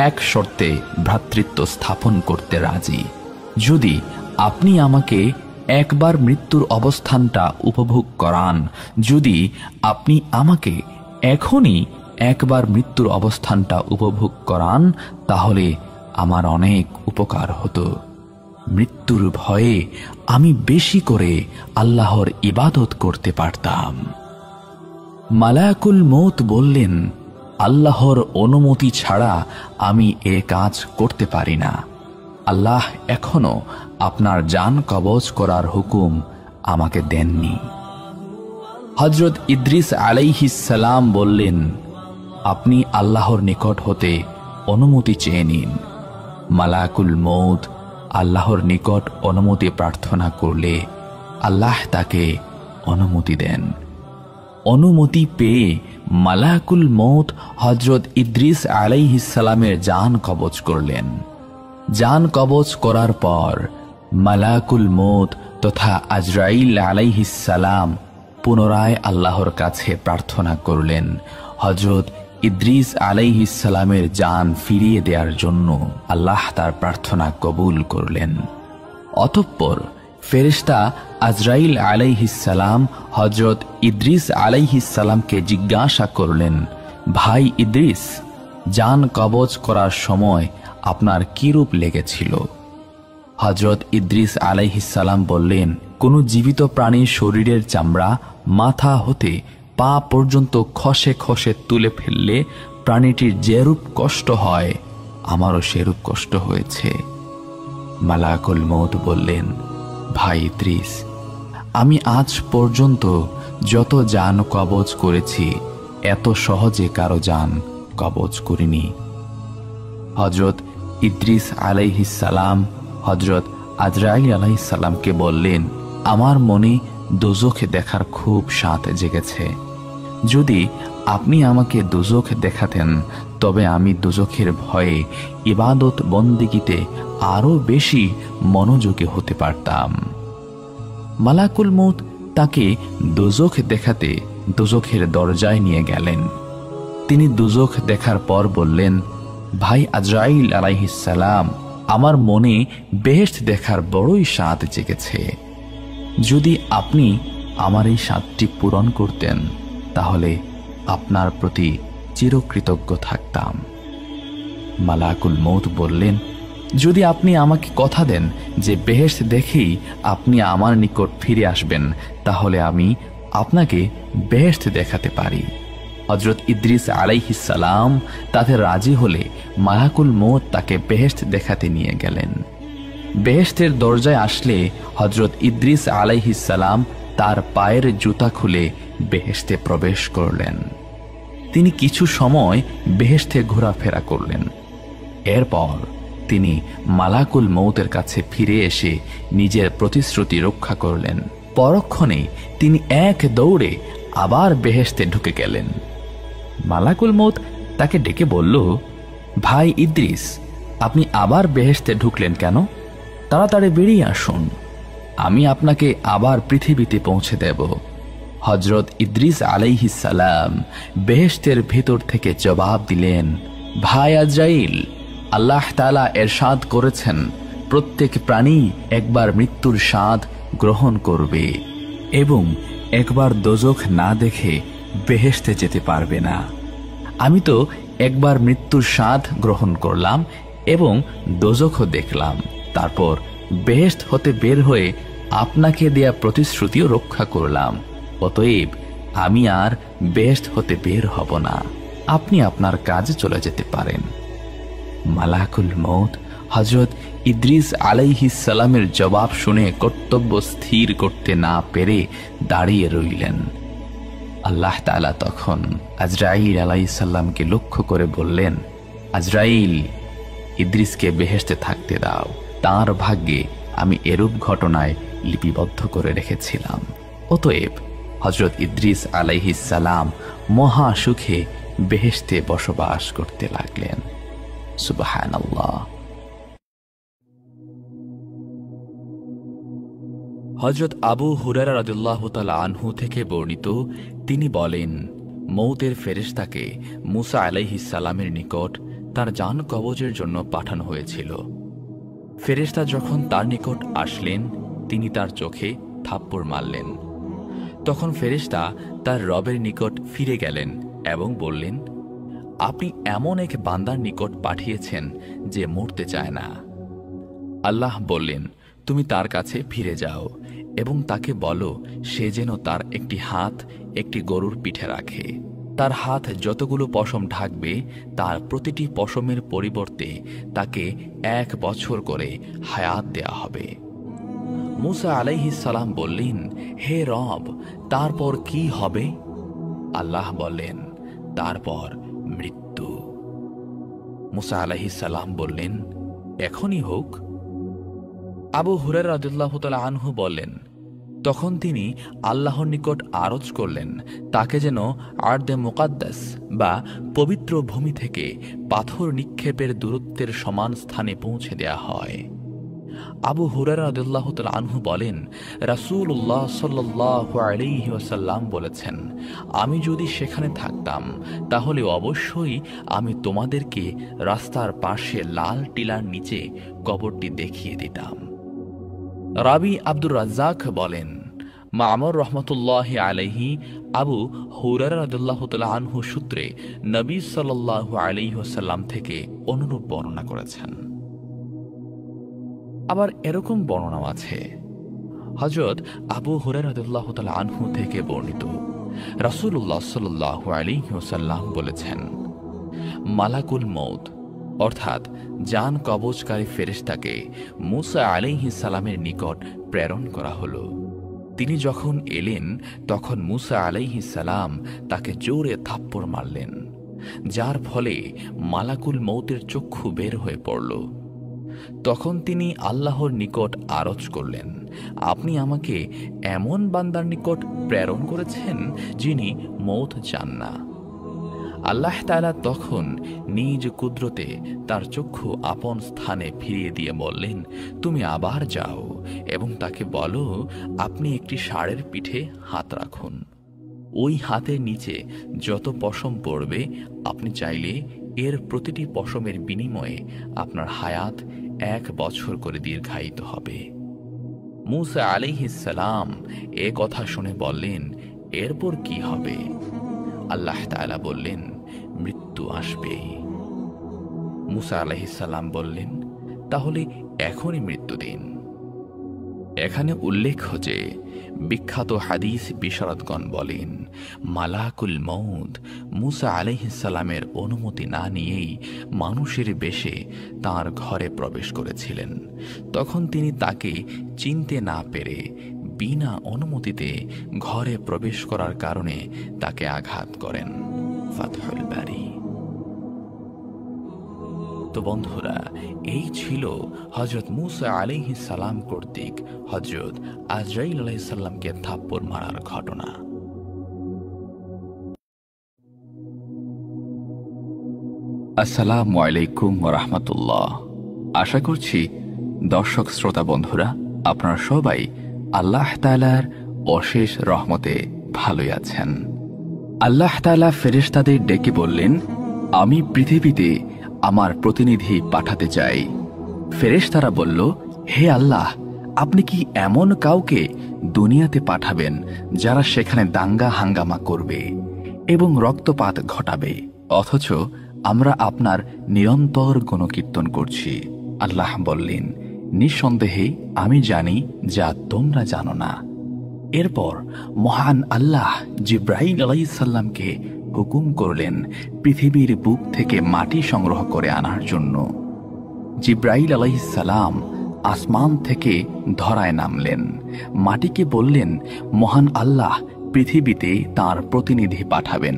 এক শর্তে ভ্রাতৃত্ব স্থাপন করতে রাজি। যদি আপনি আমাকে একবার মৃত্যুর অবস্থানটা উপভোগ করান, যদি আপনি আমাকে এখনই একবার মৃত্যুর অবস্থানটা উপভোগ করান, তাহলে আমার অনেক উপকার হতো। মৃত্যুর ভয়ে আমি বেশি করে আল্লাহর ইবাদত করতে পারতাম। মালাকুল মউত বললেন, আল্লাহর অনুমতি ছাড়া আমি এ কাজ করতে পারি না। আল্লাহ এখনো আপনার জান কবজ করার হুকুম আমাকে দেননি। হযরত ইদ্রিস আলাইহিস সালাম বললেন, আপনি আল্লাহর নিকট হতে অনুমতি চেয়ে নিন। মালাকুল মউত আল্লাহর নিকট অনুমতি প্রার্থনা করলে আল্লাহ তাকে অনুমতি দেন। অনুমতি পেয়ে মালাকুল মউত হযরত ইদ্রিস আলাইহিস সালামের জান কবজ করলেন। জান কবজ করার পর মালাকুল মউত তথা আজরাইল আলাইহিস সালাম পুনরায় আল্লাহর কাছে প্রার্থনা করলেন হযরত ইদ্রিস আলাইহিস সালামের জান ফিরিয়ে দেওয়ার জন্য। আল্লাহ তার প্রার্থনা কবুল করলেন। অতঃপর ফেরেশতা আজরাইল আলাইহিস সালাম হযরত ইদ্রিস আলাইহিস সালামকে জিজ্ঞাসা করলেন, ভাই ইদ্রিস, জান কবজ করার সময় আপনার কি রূপ লেগেছিল? হযরত ইদ্রিস আলাইহিস সালাম বললেন, কোনো জীবিত প্রাণীর শরীরের চামড়া মাথা হতে পা পর্যন্ত খসে খসে তুলে ফেললে প্রাণীটির যেরূপ কষ্ট হয় আমারও সেরূপ কষ্ট হয়েছে। মালাকুল মউত বললেন, ভাই ইদ্রিস, আমি আজ পর্যন্ত যত জান কবজ করেছি এত সহজে কারো জান কবজ করিনি। হযরত ইদ্রিস আলাইহিস সালাম হযরত আজরাইল আলাইহিস সালামকে বললেন, আমার মনে দোজখ দেখার খুব স্বাদ জেগেছে। যদি আপনি আমাকে দোজখ দেখাতেন তবে আমি দোজখের ভয়ে ইবাদত বন্দেগীতে আরো বেশি মনোযোগী হতে পারতাম। মালাকুল মউত তাকে দোজখ দেখাতে দোজখের দরজায় নিয়ে গেলেন। তিনি দোজখ দেখার পর বললেন, ভাই আজরাইল আলাইহিস সালাম, আমার মনে বেহেশত দেখার বড়ই স্বাদ জেগেছে। যদি আপনি আমার এই স্বাদটি পূরণ করতেন তাহলে আপনার প্রতি চিরকৃতজ্ঞ থাকতাম। মালাকুল মউত বললেন, যদি আপনি আমাকে কথা দেন যে বেহেশত দেখেই আপনি আমার নিকট ফিরে আসবেন তাহলে আমি আপনাকে বেহেশত দেখাতে পারি। হযরত ইদ্রিস আলাইহিস সালাম তাতে রাজি হলে মালাকুল মউত তাকে বেহেশত দেখাতে নিয়ে গেলেন। বেহেশতের দরজায় আসলে হযরত ইদ্রিস আলাইহিস সালাম তার পায়ের জুতা খুলে বেহেশতে প্রবেশ করলেন। তিনি কিছু সময় বেহেশতে ঘোরাফেরা করলেন। এরপর তিনি মালাকুল মউতের কাছে ফিরে এসে নিজের প্রতিশ্রুতি রক্ষা করলেন। পরক্ষণেই তিনি এক দৌড়ে আবার বেহেশতে ঢুকে গেলেন। মালাকুল মউত তাকে ডেকে বলল, ভাই ইদ্রিস, আপনি আবার বেহেশতে ঢুকলেন কেন? তাড়াতাড়ি বেরিয়ে আসুন, আমি আপনাকে আবার পৃথিবীতে পৌঁছে দেব। হযরত ইদ্রিস আলাইহিস সালাম বেহেশতের ভেতর থেকে জবাব দিলেন, ভাই আজরাইল, আল্লাহ তাআলা ইরশাদ করেছেন প্রত্যেক প্রাণী একবার মৃত্যুর স্বাদ গ্রহণ করবে এবং একবার দোজখ না দেখে বেহেশতে যেতে পারবে না। আমি তো একবার মৃত্যুর স্বাদ গ্রহণ করলাম এবং দোজখও দেখলাম, তারপর বেহেশত হতে বের হয়ে আপনাকে দেয়া প্রতিশ্রুতিও রক্ষা করলাম। অতএব আমি আর বেহেশত হতে বের হব না, আপনি আপনার কাজে চলে যেতে পারেন। মালাকুল মউত হযরত ইদ্রিস আলাইহিস সালামের জবাব শুনে কর্তব্য স্থির করতে না পেরে দাঁড়িয়ে রইলেন। আল্লাহ তাআলা তখন আজরাইল আলাইহিস সালামকে লক্ষ্য করে বললেন, আজরাইল, ইদ্রিসকে বেহেশতে থাকতে দাও, তার ভাগ্যে আমি এরূপ ঘটনায় লিপিবদ্ধ করে রেখেছিলাম। অতএব হযরত ইদ্রিস আলাইহিস সালাম মহা সুখে বেহেশতে বসবাস করতে লাগলেন। সুবহানাল্লাহ। হযরত আবু হুরায়রা রাদিয়াল্লাহু তাআলা আনহু থেকে বর্ণিত, তিনি বলেন, মউতের ফেরেশতাকে মুসা আলাইহিস সালামের নিকট তার জান কবজের জন্য পাঠানো হয়েছিল। ফেরেশতা যখন তার নিকট আসলেন তিনি তার চোখে থাপ্পড় মারলেন। তখন ফেরেশতা তার রবের নিকট ফিরে গেলেন এবং বললেন, আপনি এমন এক বান্দার নিকট পাঠিয়েছেন যে মরতে চায় না। আল্লাহ বললেন, তুমি তার কাছে ফিরে যাও এবং তাকে বলো সে যেন তার একটি হাত একটি গরুর পিঠে রাখে। তার হাত যতগুলো পশম ঢাকবে তার প্রতিটি পশমের পরিবর্তে তাকে 1 বছর করে হায়াত দেয়া হবে। মুসা আলাইহিস সালাম বললেন, হে রব, তারপর কি হবে? আল্লাহ বললেন, তারপর মৃত্যু। মুসা আলাইহিস সালাম বললেন, এখনই হোক। আবু হুরায়রা রাদিয়াল্লাহু তাআলা আনহু বললেন, তখন তিনি আল্লাহর নিকট আরজ করলেন তাকে যেন আরদে মুকাদ্দাস বা পবিত্র ভূমি থেকে পাথর নিক্ষেপের দূরত্বের সমান স্থানে পৌঁছে দেয়া হয়। আবু হুরায়রা রাদিয়াল্লাহু তাআলা আনহু বলেন, রাসূলুল্লাহ সাল্লাল্লাহু আলাইহি ওয়াসাল্লাম বলেছেন, আমি যদি সেখানে থাকতাম তাহলে অবশ্যই আমি তোমাদেরকে রাস্তার পাশে লাল টিলার নিচে কবরটি দেখিয়ে দিতাম। রাবি আব্দুর রাজ্জাক বলেন, মামর রহমতুল্লাহি আলাইহি আবু হুরায়রা রাদিয়াল্লাহু তাআলা আনহু সূত্রে নবী সাল্লাল্লাহু আলাইহি ওয়াসাল্লাম থেকে অনুরূপ বর্ণনা করেছেন। আবার এরকম বর্ণনাও আছে, হযরত আবু হুরায়রা রাদিয়াল্লাহু তাআলা আনহু থেকে বর্ণিত, রাসূলুল্লাহ সাল্লাল্লাহু আলাইহি ওয়াসাল্লাম বলেছেন, মালাকুল মউত অর্থাৎ জান কবজকারী ফেরেশতাকে মূসা আলাইহিস সালামের নিকট প্রেরণ করা হলো। তিনি যখন এলেন তখন মূসা আলাইহিস সালাম তাকে জোরে থাপ্পড় মারলেন, যার ফলে মালাকুল মউতের চক্ষু বের হয়ে পড়ল। তখন তিনি আল্লাহর নিকট আরজ করলেন, আপনি আমাকে এমন বান্দার নিকট প্রেরণ করেছেন যিনি মউত চান না। আল্লাহ তাআলা তখন নিজ কুদরতে তার চক্ষু আপন স্থানে ফিরিয়ে দিয়ে বললেন, তুমি আবার যাও এবং তাকে বলো আপনি একটি ষাঁড়ের পিঠে হাত রাখুন। ওই হাতের নিচে যত পশম পড়বে আপনি চাইলে এর প্রতিটি পশমের বিনিময়ে আপনার হায়াত 1 বছর করে দীর্ঘায়িত হবে। মূসা আলাইহিস সালাম এ কথা শুনে বললেন, এরপর কি হবে? আল্লাহ তাআলা বললেন, মৃত্যু আসবে। মূসা আলাইহিস সালাম বললেন, তাহলে এখনই মৃত্যু দিন। এখানে উল্লেখ যে বিখ্যাত হাদিস বিশারদগণ বলেন, মালাকুল মউত মূসা আলাইহিস সালামের অনুমতি না নিয়েই মানুষের বেশে তার ঘরে প্রবেশ করেছিলেন। তখন তিনি তাকে চিনতে না পেরে বিনা অনুমতিতে ঘরে প্রবেশ করার কারণে তাকে আঘাত করেন। ফাতহুল বারী। তো বন্ধুরা, এই ছিল হযরত মূসা আলাইহিস সালাম কর্তৃক হযরত আজরাইল আলাইহিস সালামকে থাপ্পড় মারার ঘটনা। আসসালামু আলাইকুম ওয়া রাহমাতুল্লাহ। আশা করছি দর্শক শ্রোতা বন্ধুরা আপনারা সবাই আল্লাহ তাআলার অশেষ রহমতে ভালোই আছেন। আল্লাহ তাআলা ফেরেশতাদের ডেকে বললেন, আমি পৃথিবীতে আমার প্রতিনিধি পাঠাতে চাই। ফেরেশতারা বলল, হে আল্লাহ, আপনি কি এমন কাউকে দুনিয়াতে পাঠাবেন যারা সেখানে দাঙ্গা হাঙ্গামা করবে এবং রক্তপাত ঘটাবে, অথচ আমরা আপনার নিরন্তর গুণকীর্তন করছি? আল্লাহ বললেন, নিঃসন্দেহে আমি জানি যা তোমরা জানো না। এরপর মহান আল্লাহ জিব্রাইল আলাইহিস সালামকে হুকুম করলেন পৃথিবীর বুক থেকে মাটি সংগ্রহ করে আনার জন্য। জিব্রাইল আলাইহিস সালাম আসমান থেকে ধরায় নামলেন, মাটিকে বললেন, মহান আল্লাহ পৃথিবীতে তার প্রতিনিধি পাঠাবেন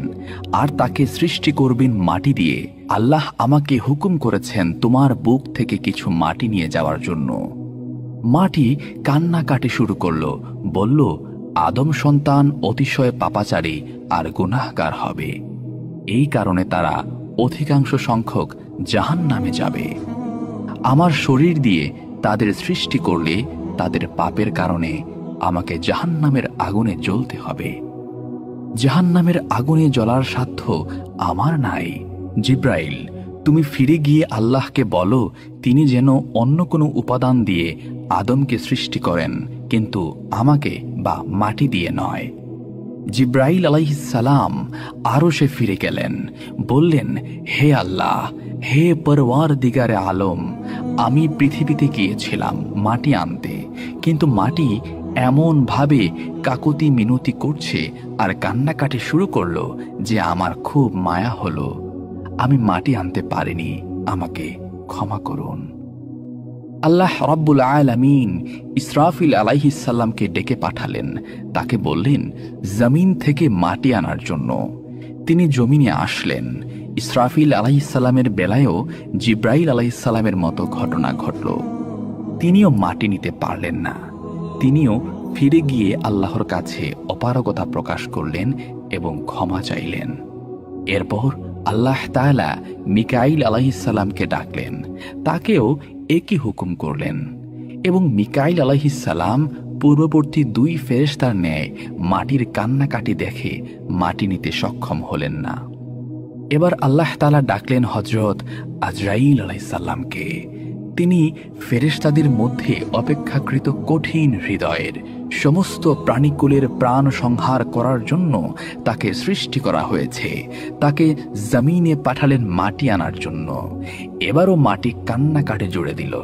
আর তাকে সৃষ্টি করবেন মাটি দিয়ে। আল্লাহ আমাকে হুকুম করেছেন তোমার বুক থেকে কিছু মাটি নিয়ে যাওয়ার জন্য। মাটি কান্নাকাটি শুরু করল, বলল, আদম সন্তান অতিশয় পাপাচারী আর গুনাহগার হবে, এই কারণে তারা অধিকাংশ সংখ্যক জাহান্নামে যাবে। আমার শরীর দিয়ে তাদের সৃষ্টি করলে তাদের পাপের কারণে আমাকে জাহান্নামের আগুনে জ্বলতে হবে। জাহান্নামের আগুনে জ্বলার সাধ্য আমার নাই। জিব্রাইল, তুমি ফিরে গিয়ে আল্লাহকে বলো তিনি যেন অন্য কোনো উপাদান দিয়ে আদমকে সৃষ্টি করেন, কিন্তু আমাকে বা মাটি দিয়ে নয়। জিব্রাইল আলাইহিস সালাম আরশে ফিরে গেলেন, বললেন, হে আল্লাহ, হে পরওয়ারদিগারে আলম, আমি পৃথিবীতে গিয়েছিলাম মাটি আনতে, কিন্তু মাটি এমন ভাবে কাকুতি মিনতি করছে আর কান্নাকাটি শুরু করলো যে আমার খুব মায়া হলো। আমি মাটি আনতে পারিনি, আমাকে ক্ষমা করুন। আল্লাহ রাব্বুল আলামিন ইসরাফিল আলাইহিস সালামকে ডেকে পাঠালেন, তাকে বললেন জমিন থেকে মাটি আনার জন্য। তিনি জমিনে আসলেন। ইসরাফিল আলাইহিস সালামের বেলায়ও জিব্রাইল আলাইহিস সালামের মতো ঘটনা ঘটল। তিনিও মাটি নিতে পারলেন না, তিনিও ফিরে গিয়ে আল্লাহর কাছে অপারগতা প্রকাশ করলেন এবং ক্ষমা চাইলেন। এরপর আল্লাহ তাআলা মিকাইল আলাইহিসসালামকে ডাকলেন, তাকেও একই হুকুম করলেন এবং মিকাইল আলাইহিসসালাম পূর্ববর্তী 2 ফেরেশতার ন্যায় মাটির কান্নাকাটি দেখে মাটি নিতে সক্ষম হলেন না। এবার আল্লাহ তাআলা ডাকলেন হযরত আজরাইল আলাইহিসসালামকে। তিনি ফেরেশতাদের মধ্যে অপেক্ষাকৃত কঠিন হৃদয়ের, সমস্ত প্রাণীকুলের প্রাণ সংহার করার জন্য তাকে সৃষ্টি করা হয়েছে। তাকে জমিনে পাঠালেন মাটি আনার জন্য। এবারও মাটি কান্নাকাটি জুড়ে দিল।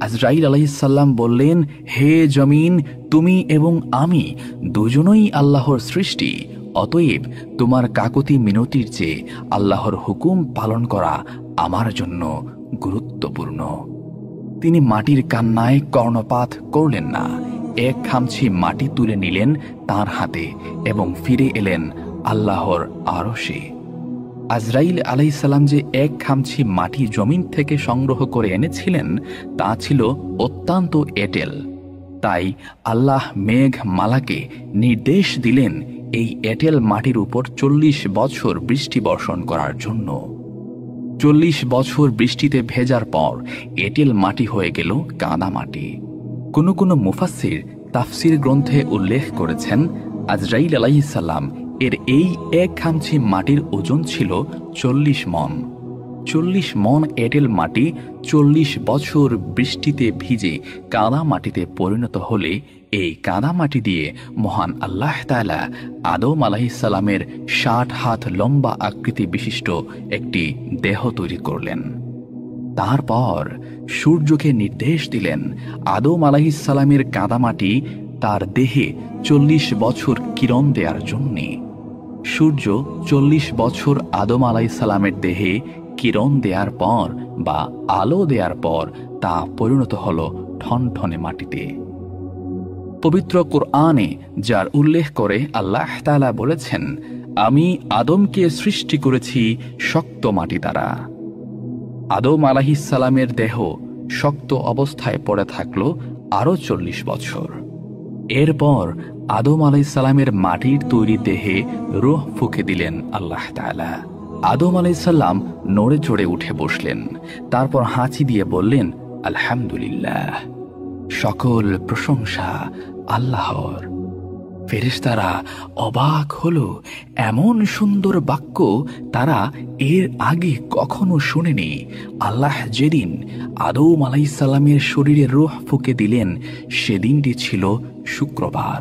আজরাইল আলাইহিসসালাম বললেন, হে জমিন, তুমি এবং আমি দুজনই আল্লাহর সৃষ্টি, অতএব তোমার কাকুতি মিনতির চেয়ে আল্লাহর হুকুম পালন করা আমার জন্য গুরুত্বপূর্ণ। তিনি মাটির কান্নায় কর্ণপাত করলেন না। এক খামছি মাটি তুলে নিলেন তার হাতে এবং ফিরে এলেন আল্লাহর আরশে। আজরাইল আলাইহিসসালাম যে এক খামছি মাটি জমিন থেকে সংগ্রহ করে এনেছিলেন তা ছিল অত্যন্ত এঁটেল। তাই আল্লাহ মেঘ মালাকে নির্দেশ দিলেন এই এঁটেল মাটির উপর 40 বছর বৃষ্টি বর্ষণ করার জন্য। 40 বছর বৃষ্টিতে ভেজার পর এঁটেল মাটি হয়ে গেল কাদা মাটি। কোনো কোনো মুফাসসির তাফসির গ্রন্থে উল্লেখ করেছেন, আজরাইল আলাইহিসসালাম এর এই এক খামছি মাটির ওজন ছিল 40 মণ। 40 মণ এঁটেল মাটি 40 বছর বৃষ্টিতে ভিজে কাদা মাটিতে পরিণত হলে এই কাদা মাটি দিয়ে মহান আল্লাহ তাআলা আদম আলাইহিসসালামের 60 হাত লম্বা আকৃতি বিশিষ্ট একটি দেহ তৈরি করলেন। তারপর সূর্যকে নির্দেশ দিলেন আদম আলাইহিসসালামের কাদামাটি তার দেহে 40 বছর কিরণ দেওয়ার জন্যে। সূর্য 40 বছর আদম আলাইহিসসালামের দেহে কিরণ দেওয়ার পর বা আলো দেওয়ার পর তা পরিণত হল ঠনঠনে মাটিতে। পবিত্র কুরআনে যার উল্লেখ করে আল্লাহ তাআলা বলেছেন, আমি আদমকে সৃষ্টি করেছি শক্ত মাটি দ্বারা। আদম আলাইহিসসালামের দেহ শক্ত অবস্থায় পড়ে থাকল আরও 40 বছর। এরপর আদম আলাইহিসসালামের মাটির তৈরি দেহে রূহ ফুঁকে দিলেন আল্লাহ তাআলা। আদম আলাইহিসসালাম নড়ে চড়ে উঠে বসলেন। তারপর হাঁচি দিয়ে বললেন, আলহামদুলিল্লাহ, সকল প্রশংসা আল্লাহর। ফেরেশতারা অবাক হলো, এমন সুন্দর বাক্য তারা এর আগে কখনো শুনেনি। আল্লাহ যেদিন আদম আলাইহিসসালামের শরীরে রূহ ফুঁকে দিলেন সেদিনটি ছিল শুক্রবার।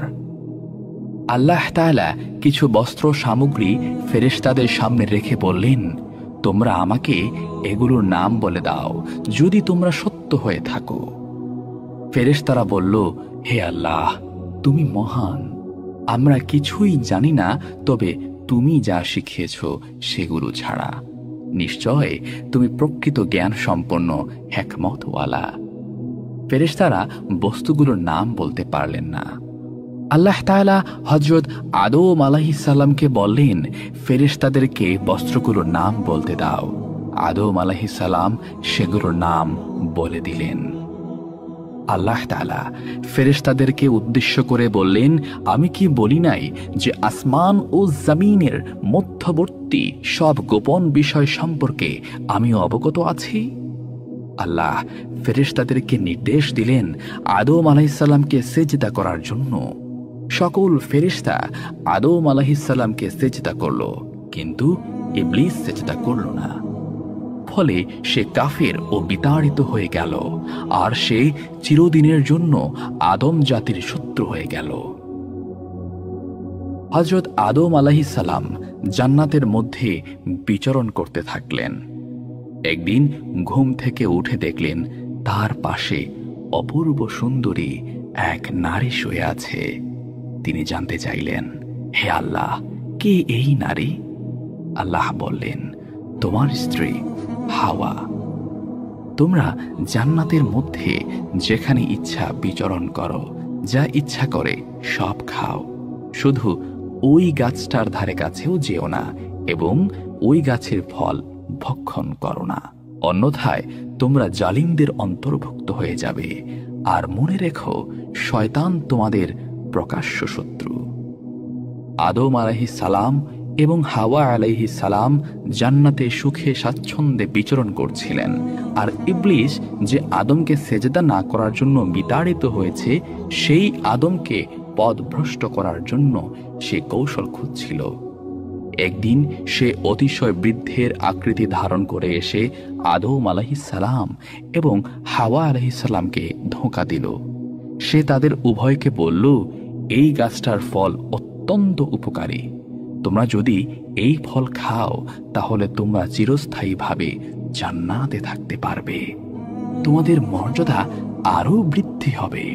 আল্লাহ তাআলা কিছু বস্ত্র সামগ্রী ফেরেশতাদের সামনে রেখে বললেন, তোমরা আমাকে এগুলোর নাম বলে দাও যদি তোমরা সত্য হয়ে থাকো। ফেরেশতারা বলল, হে আল্লাহ, তুমি মহান, আমরা কিছুই জানি না, তবে তুমি যা শিখিয়েছ সেগুলো ছাড়া। নিশ্চয় তুমি প্রকৃত জ্ঞান সম্পন্ন হিকমতওয়ালা। ফেরেশতারা বস্তুগুলোর নাম বলতে পারলেন না। আল্লাহ তাআলা হযরত আদম আলাইহিসসালামকে বললেন, ফেরেশতাদেরকে বস্ত্রগুলোর নাম বলতে দাও। আদম আলাইহিসসালাম সেগুলোর নাম বলে দিলেন। আল্লাহ তাআলা ফেরেশতাদেরকে উদ্দেশ্য করে বললেন, আমি কি বলি নাই যে আসমান ও জমিনের মধ্যবর্তী সব গোপন বিষয় সম্পর্কে আমি অবগত আছি? আল্লাহ ফেরেশতাদেরকে নির্দেশ দিলেন আদম আলাইহিসসালামকে সেজদা করার জন্য। সকল ফেরেশতা আদম আলাইহিসসালামকে সেজদা করল, কিন্তু ইবলিস সেজদা করল না। ফলে সে কাফের ও বিতাড়িত হয়ে গেল, আর সে চিরদিনের জন্য আদম জাতির শত্রু হয়ে গেল। হযরত আদম আলাইহিসসালাম জান্নাতের মধ্যে বিচরণ করতে থাকলেন। একদিন ঘুম থেকে উঠে দেখলেন তার পাশে অপূর্ব সুন্দরী এক নারী শুয়ে আছে। তিনি জানতে চাইলেন, হে আল্লাহ, কে এই নারী? আল্লাহ বললেন, তোমার স্ত্রী হাওয়া। তোমরা জান্নাতের মধ্যে যেখানে ইচ্ছা বিচরণ করো, যা ইচ্ছা করে সব খাও, শুধু ওই গাছটার ধারে কাছেও যেও না এবং ওই গাছের ফল ভক্ষণ করো না, অন্যথায় তোমরা জালিমদের অন্তর্ভুক্ত হয়ে যাবে। আর মনে রেখো, শয়তান তোমাদের প্রকাশ্য শত্রু। আদম আলাইহিস সালাম এবং হাওয়া আলাইহিস সালাম জান্নাতে সুখে স্বাচ্ছন্দ্যে বিচরণ করছিলেন, আর ইবলিস যে আদমকে সেজদা না করার জন্য বিতাড়িত হয়েছে, সেই আদমকে পথভ্রষ্ট করার জন্য সে কৌশল খুঁজছিল। একদিন সে অতিশয় বৃদ্ধের আকৃতি ধারণ করে এসে আদম আলাইহিস সালাম এবং হাওয়া আলাইহিস সালামকে ধোঁকা দিল। সে তাদের উভয়কে বলল, এই গাছটার ফল অত্যন্ত উপকারী। তোমরা যদি এই ফল খাও তাহলে তোমরা চিরস্থায়ীভাবে জান্নাতে থাকতে পারবে, তোমাদের মর্যাদা আরো বৃদ্ধি হবে।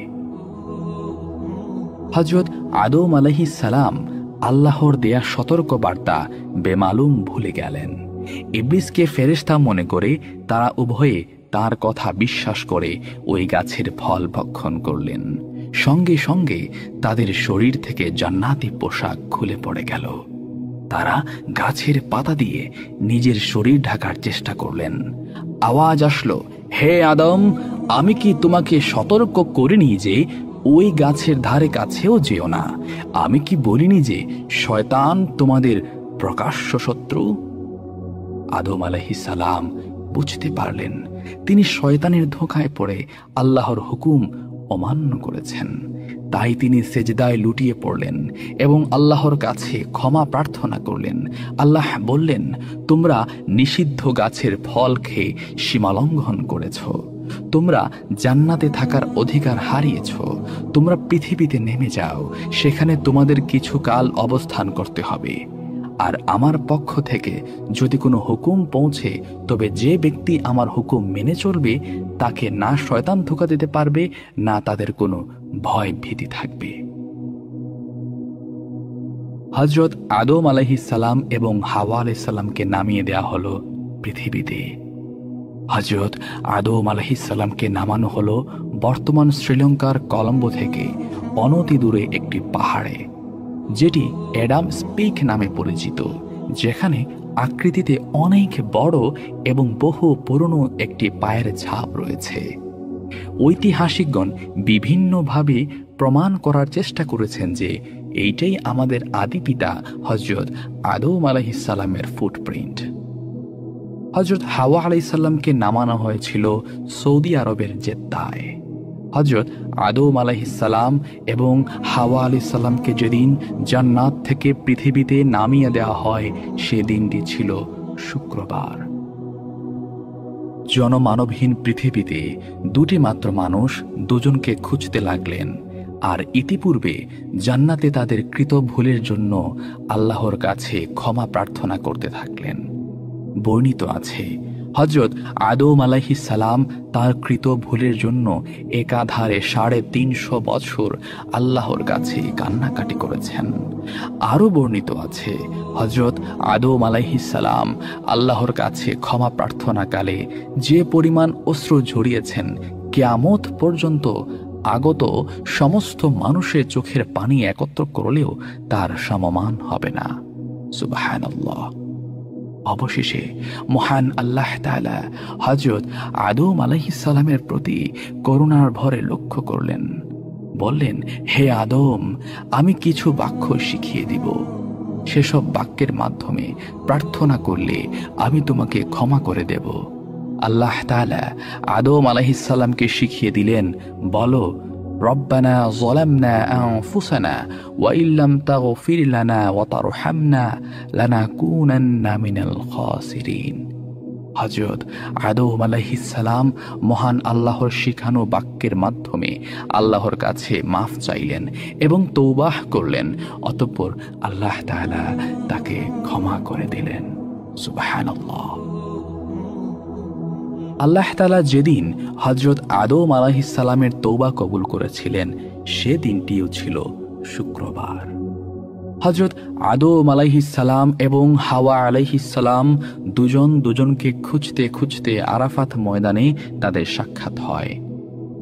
হযরত আদম আলাইহিস সালাম আল্লাহর দেয়া সতর্ক বার্তা বেমালুম ভুলে গেলেন। ইবলিসকে ফেরেশতা মনে করে তারা উভয়ে তার কথা বিশ্বাস করে ওই গাছের ফল ভক্ষণ করলেন। সঙ্গে সঙ্গে তাদের শরীর থেকে জান্নাতি পোশাক খুলে পড়ে গেল। তারা গাছের পাতা দিয়ে নিজের শরীর ঢাকার চেষ্টা করলেন। আওয়াজ আসলো, হে আদম, আমি কি তোমাকে সতর্ক করিনি যে ওই গাছের ধারে কাছেও যেও না? আমি কি বলিনি যে শয়তান তোমাদের প্রকাশ্য শত্রু? আদম আলাইহিস সালাম বুঝতে পারলেন তিনি শয়তানের ধোঁকায় পড়ে আল্লাহর হুকুম অমান্য করেছেন। তাই তিনি সেজদায় লুটিয়ে পড়লেন এবং আল্লাহর কাছে ক্ষমা প্রার্থনা করলেন। আল্লাহ বললেন, তোমরা নিষিদ্ধ গাছের ফল খেয়ে সীমালঙ্ঘন করেছ, তোমরা জান্নাতে থাকার অধিকার হারিয়েছ। তোমরা পৃথিবীতে নেমে যাও, সেখানে তোমাদের কিছু কাল অবস্থান করতে হবে। আর আমার পক্ষ থেকে যদি কোনো হুকুম পৌঁছে, তবে যে ব্যক্তি আমার হুকুম মেনে চলবে তাকে না শয়তান ধোঁকা দিতে পারবে, না তাদের কোনো ভয় ভীতি থাকবে। হযরত আদম আলাইহিস সালাম এবং হাওয়া আলাইহিস সালামকে নামিয়ে দেয়া হলো পৃথিবীতে। হযরত আদম আলাইহিস সালামকে নামানো হলো বর্তমান শ্রীলঙ্কার কলম্বো থেকে অনতি দূরে একটি পাহাড়ে, যেটি অ্যাডামস পিক নামে পরিচিত, যেখানে আকৃতিতে অনেক বড় এবং বহু পুরনো একটি পায়ের ছাপ রয়েছে। ঐতিহাসিকগণ বিভিন্নভাবে প্রমাণ করার চেষ্টা করেছেন যে এইটাই আমাদের আদি পিতা হযরত আদম আলাইহিস সালামের ফুটপ্রিন্ট। হযরত হাওয়া আলাইহিস সালামকে নামানো হয়েছিল সৌদি আরবের জেদ্দায়। হযরত আদম আলাইহিস সালাম এবং হাওয়া আলাইহিস সালামকে যেদিন জান্নাত থেকে পৃথিবীতে নামিয়ে দেওয়া হয়, সে দিনটি ছিল শুক্রবার। জনমানবহীন পৃথিবীতে দুটি মাত্র মানুষ দুজনকে খুঁজতে লাগলেন, আর ইতিপূর্বে জান্নাতে তাদের কৃত ভুলের জন্য আল্লাহর কাছে ক্ষমা প্রার্থনা করতে থাকলেন। বর্ণিত আছে, হযরত আদম আলাইহিস সালাম তার কৃত ভুলের জন্য একাধারে 350 বছর আল্লাহর কাছে কান্নাকাটি করেছেন। আরও বর্ণিত আছে, হযরত আদম আলাইহিস সালাম আল্লাহর কাছে ক্ষমা প্রার্থনাকালে যে পরিমাণ অশ্রু ঝরিয়েছেন, কিয়ামত পর্যন্ত আগত সমস্ত মানুষের চোখের পানি একত্র করলেও তার সমমান হবে না। সুবহানাল্লাহ। অবশেষে মহান আল্লাহ তাআলা হযরত আদম আলাইহিস সালামের প্রতি করুণার ভরে লক্ষ্য করলেন। বললেন, হে আদম, আমি কিছু বাক্য শিখিয়ে দিব। সেসব বাক্যের মাধ্যমে প্রার্থনা করলে আমি তোমাকে ক্ষমা করে দেব। আল্লাহ তাআলা আদম আলাইহিস সালামকে শিখিয়ে দিলেন, বলো, রব্বানা যালামনা আনফুসানা ওয়া ইল্লাম তাগফির লানা ওয়া তারহামনা লানাকুনান্না মিনাল খাসিরিন। হযরত আদম আলাইহিস সালাম মহান আল্লাহর শিখানো বাক্যের মাধ্যমে আল্লাহর কাছে মাফ চাইলেন এবং তওবাহ করলেন। অতঃপর আল্লাহ তাআলা তাকে ক্ষমা করে দিলেন। সুবহানাল্লাহ। আল্লাহ তাআলা যেদিন হযরত আদম আলাইহিস সালামের তওবা কবুল করেছিলেন, সে দিনটিও ছিল শুক্রবার। হযরত আদম আলাইহিস সালাম এবং হাওয়া আলাইহিস সালাম দুজন দুজনকে খুঁজতে খুঁজতে আরাফাত ময়দানে তাদের সাক্ষাৎ হয়।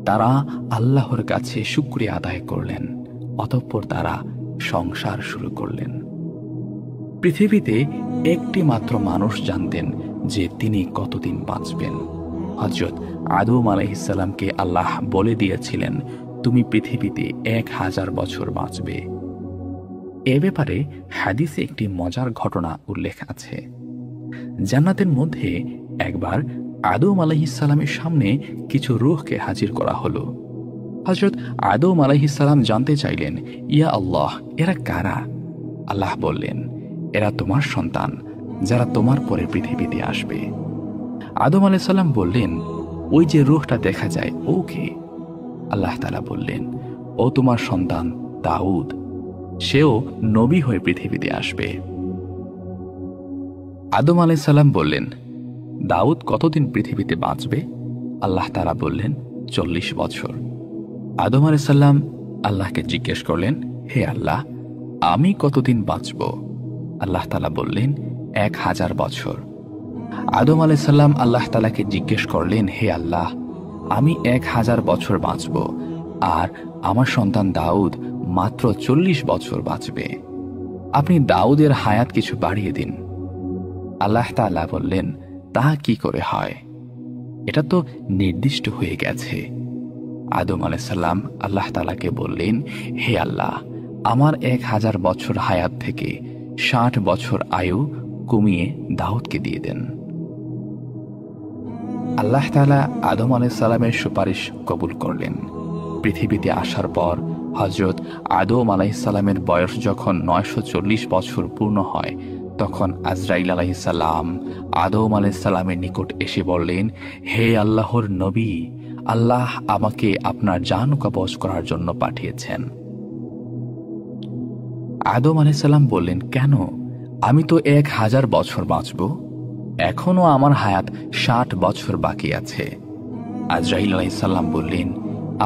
তারা আল্লাহর কাছে শুকরিয়া আদায় করলেন। অতঃপর তারা সংসার শুরু করলেন। পৃথিবীতে একটি মাত্র মানুষ জানতেন যে তিনি কতদিন বাঁচবেন। হযরত আদম আলাইহিস সালামকে আল্লাহ বলে দিয়েছিলেন, তুমি পৃথিবীতে 1000 বছর বাঁচবে। এ ব্যাপারে হাদিসে একটি মজার ঘটনা উল্লেখ আছে। জান্নাতের মধ্যে একবার আদম আলাইহিসসালামের সামনে কিছু রূহকে হাজির করা হলো। হযরত আদম আলাইহিসসালাম জানতে চাইলেন, ইয়া আল্লাহ, এরা কারা? আল্লাহ বললেন, এরা তোমার সন্তান, যারা তোমার পরে পৃথিবীতে আসবে। আদম আলাইহিসসালাম বললেন, ওই যে রূহটা দেখা যায়, ও কে? আল্লাহ তাআলা বললেন, ও তোমার সন্তান দাউদ, সেও নবী হয়ে পৃথিবীতে আসবে। আদম আলাইহিসসালাম বললেন, দাউদ কতদিন পৃথিবীতে বাঁচবে? আল্লাহ তাআলা বললেন, 40 বছর। আদম আলাইহিসসালাম আল্লাহকে জিজ্ঞেস করলেন, হে আল্লাহ, আমি কতদিন বাঁচব? আল্লাহ তাআলা বললেন, 1000 বছর। আদম আলাইহিসসালাম আল্লাহ তাআলাকে জিজ্ঞেস করলেন, হে আল্লাহ, আমি 1000 বছর বাঁচব, আর আমার সন্তান দাউদ মাত্র 40 বছর বাঁচবে। আপনি দাউদের হায়াত কিছু বাড়িয়ে দিন। আল্লাহ তাআলা বললেন, তা কি করে হয়? এটা তো নির্দিষ্ট হয়ে গেছে। আদম আলাইহিসসালাম আল্লাহ তাআলাকে বললেন, হে আল্লাহ, আমার 1000 বছর হায়াত থেকে 60 বছর আয়ু কমিয়ে দাউদকে দিয়ে দেন। আল্লাহ তাআলা আদম আলাইহিসসালামের সুপারিশ কবুল করলেন। পৃথিবীতে আসার পর হযরত আদম আলাইহিসসালামের বয়স যখন 940 বছর পূর্ণ হয়, তখন আজরাইল আলাইহিসসালাম আদম আলাইহিসসালামের নিকট এসে বললেন, হে আল্লাহর নবী, আল্লাহ আমাকে আপনার জান কবজ করার জন্য পাঠিয়েছেন। আদম আলাইহিসসালাম বললেন, কেন? আমি তো 1000 বছর বাঁচব, এখনো আমার হায়াত 60 বছর বাকি আছে। আজরাইল আলাইহিসসালাম বললেন,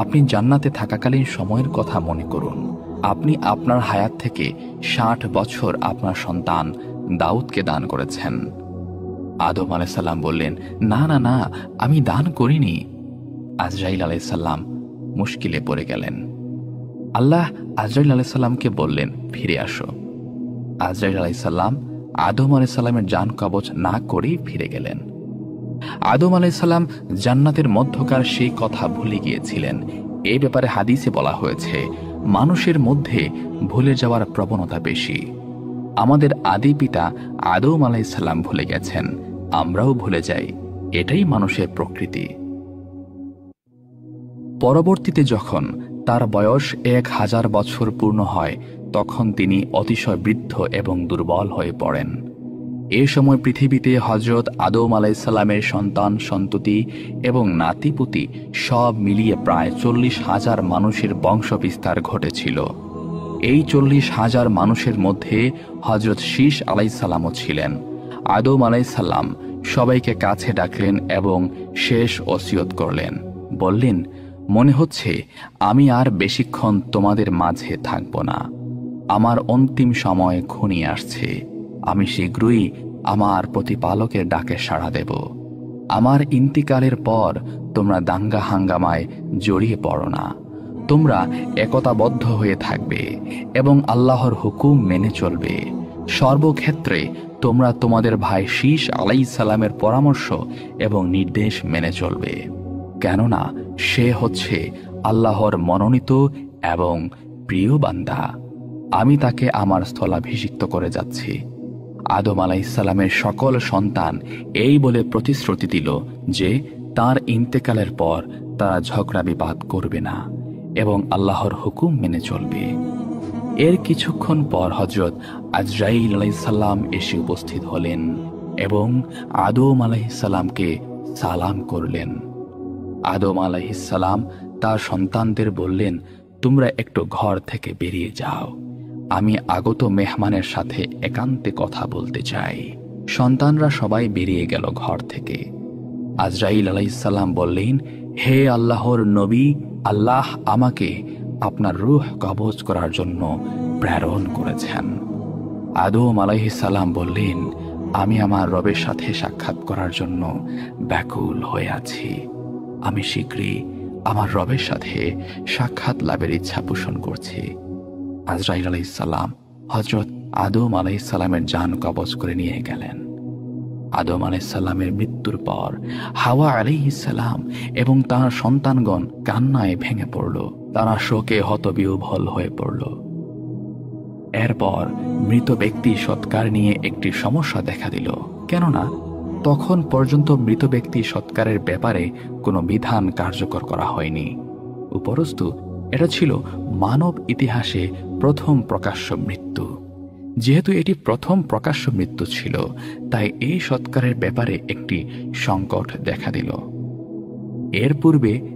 আপনি জান্নাতে থাকাকালীন সময়ের কথা মনে করুন। আপনি আপনার হায়াত থেকে 60 বছর আপনার সন্তান দাউদকে দান করেছেন। আদম আলাইহিসসালাম বললেন, না না না, আমি দান করিনি। আজরাইল আলাইহিসসালাম মুশকিলে পড়ে গেলেন। আল্লাহ আজরাইল আলাইহিসসালামকে বললেন, ফিরে আসো। আজরাইল আলাইহিসসালাম আদম আলাইহিসসালামের জান কবজ না করেই ফিরে গেলেন। আদম আলাইহিসসালাম জান্নাতের মধ্যকার সেই কথা ভুলে গিয়েছিলেন। এই ব্যাপারে হাদিসে বলা হয়েছে, মানুষের মধ্যে ভুলে যাওয়ার প্রবণতা বেশি। আমাদের আদি পিতা আদম আলাইহিসসালাম ভুলে গেছেন, আমরাও ভুলে যাই। এটাই মানুষের প্রকৃতি। পরবর্তীতে যখন তার বয়স 1000 বছর পূর্ণ হয়, তখন তিনি অতিশয় বৃদ্ধ এবং দুর্বল হয়ে পড়েন। এ সময় পৃথিবীতে হযরত আদম আলাইহিসসালামের সন্তান সন্ততি এবং নাতিপুতি সব মিলিয়ে প্রায় 40,000 মানুষের বংশবিস্তার ঘটেছিল। এই 40,000 মানুষের মধ্যে হযরত শীস আলাইহিসসালামও ছিলেন। আদম আলাইহিসসালাম সবাইকে কাছে ডাকলেন এবং শেষ ওসিয়ত করলেন। বললেন, মনে হচ্ছে আমি আর বেশিক্ষণ তোমাদের মাঝে থাকব না। আমার অন্তিম সময় ঘনিয়ে আসছে। আমি শীঘ্রই আমার প্রতিপালকের ডাকে সাড়া দেব। আমার ইন্তিকালের পর তোমরা দাঙ্গা হাঙ্গামায় জড়িয়ে পড়ো না। তোমরা একতাবদ্ধ হয়ে থাকবে এবং আল্লাহর হুকুম মেনে চলবে। সর্বক্ষেত্রে তোমরা তোমাদের ভাই শীস আলাইহিসসালামের পরামর্শ এবং নির্দেশ মেনে চলবে, কেননা সে হচ্ছে আল্লাহর মনোনীত এবং প্রিয় বান্দা। আমি তাকে আমার স্থলাভিষিক্ত করে যাচ্ছি। আদম আলাইহিসসালামের সকল সন্তান এই বলে প্রতিশ্রুতি দিল যে তার ইন্তেকালের পর তারা ঝগড়া বিবাদ করবে না এবং আল্লাহর হুকুম মেনে চলবে। এর কিছুক্ষণ পর হযরত আজরাইল আলাইহিসসালাম এসে উপস্থিত হলেন এবং আদম আলাইহিসসালামকে সালাম করলেন। আদম আলাইহিসসালাম তার সন্তানদের বললেন, তোমরা একটু ঘর থেকে বেরিয়ে যাও, আমি আগত মেহমানের সাথে একান্তে কথা বলতে চাই। সন্তানরা সবাই বেরিয়ে গেল ঘর থেকে। আজরাইল আলাইহিসসালাম বললেন, হে আল্লাহর নবী, আল্লাহ আমাকে আপনার রূহ কবজ করার জন্য প্রেরণ করেছেন। আদম আলাইহিসসালাম বললেন, আমি আমার রবের সাথে সাক্ষাৎ করার জন্য ব্যাকুল হয়ে আছি। আমি শীঘ্রই আমার রবের সাথে সাক্ষাৎ লাভের ইচ্ছা পোষণ করছি। আজরাইল আলাইহিসসালাম হযরত আদম আলাইহিসসালামের জান কবজ করে নিয়ে গেলেন। আদম আলাইসাল্লামের মৃত্যুর পর হাওয়া আলাইহিসসালাম এবং তার সন্তানগণ কান্নায় ভেঙে পড়ল। তারা শোকে হতবিহ্বল হয়ে পড়ল। এরপর মৃত ব্যক্তি সৎকার নিয়ে একটি সমস্যা দেখা দিল, কেননা তখন পর্যন্ত মৃত ব্যক্তি সৎকারের ব্যাপারে কোনো বিধান কার্যকর করা হয়নি। উপরন্তু এটা ছিল মানব ইতিহাসে প্রথম প্রকাশ্য মৃত্যু। যেহেতু এটি প্রথম প্রকাশ্য মৃত্যু ছিল, তাই এই সৎকারের ব্যাপারে একটি সংকট দেখা দিল। এর পূর্বে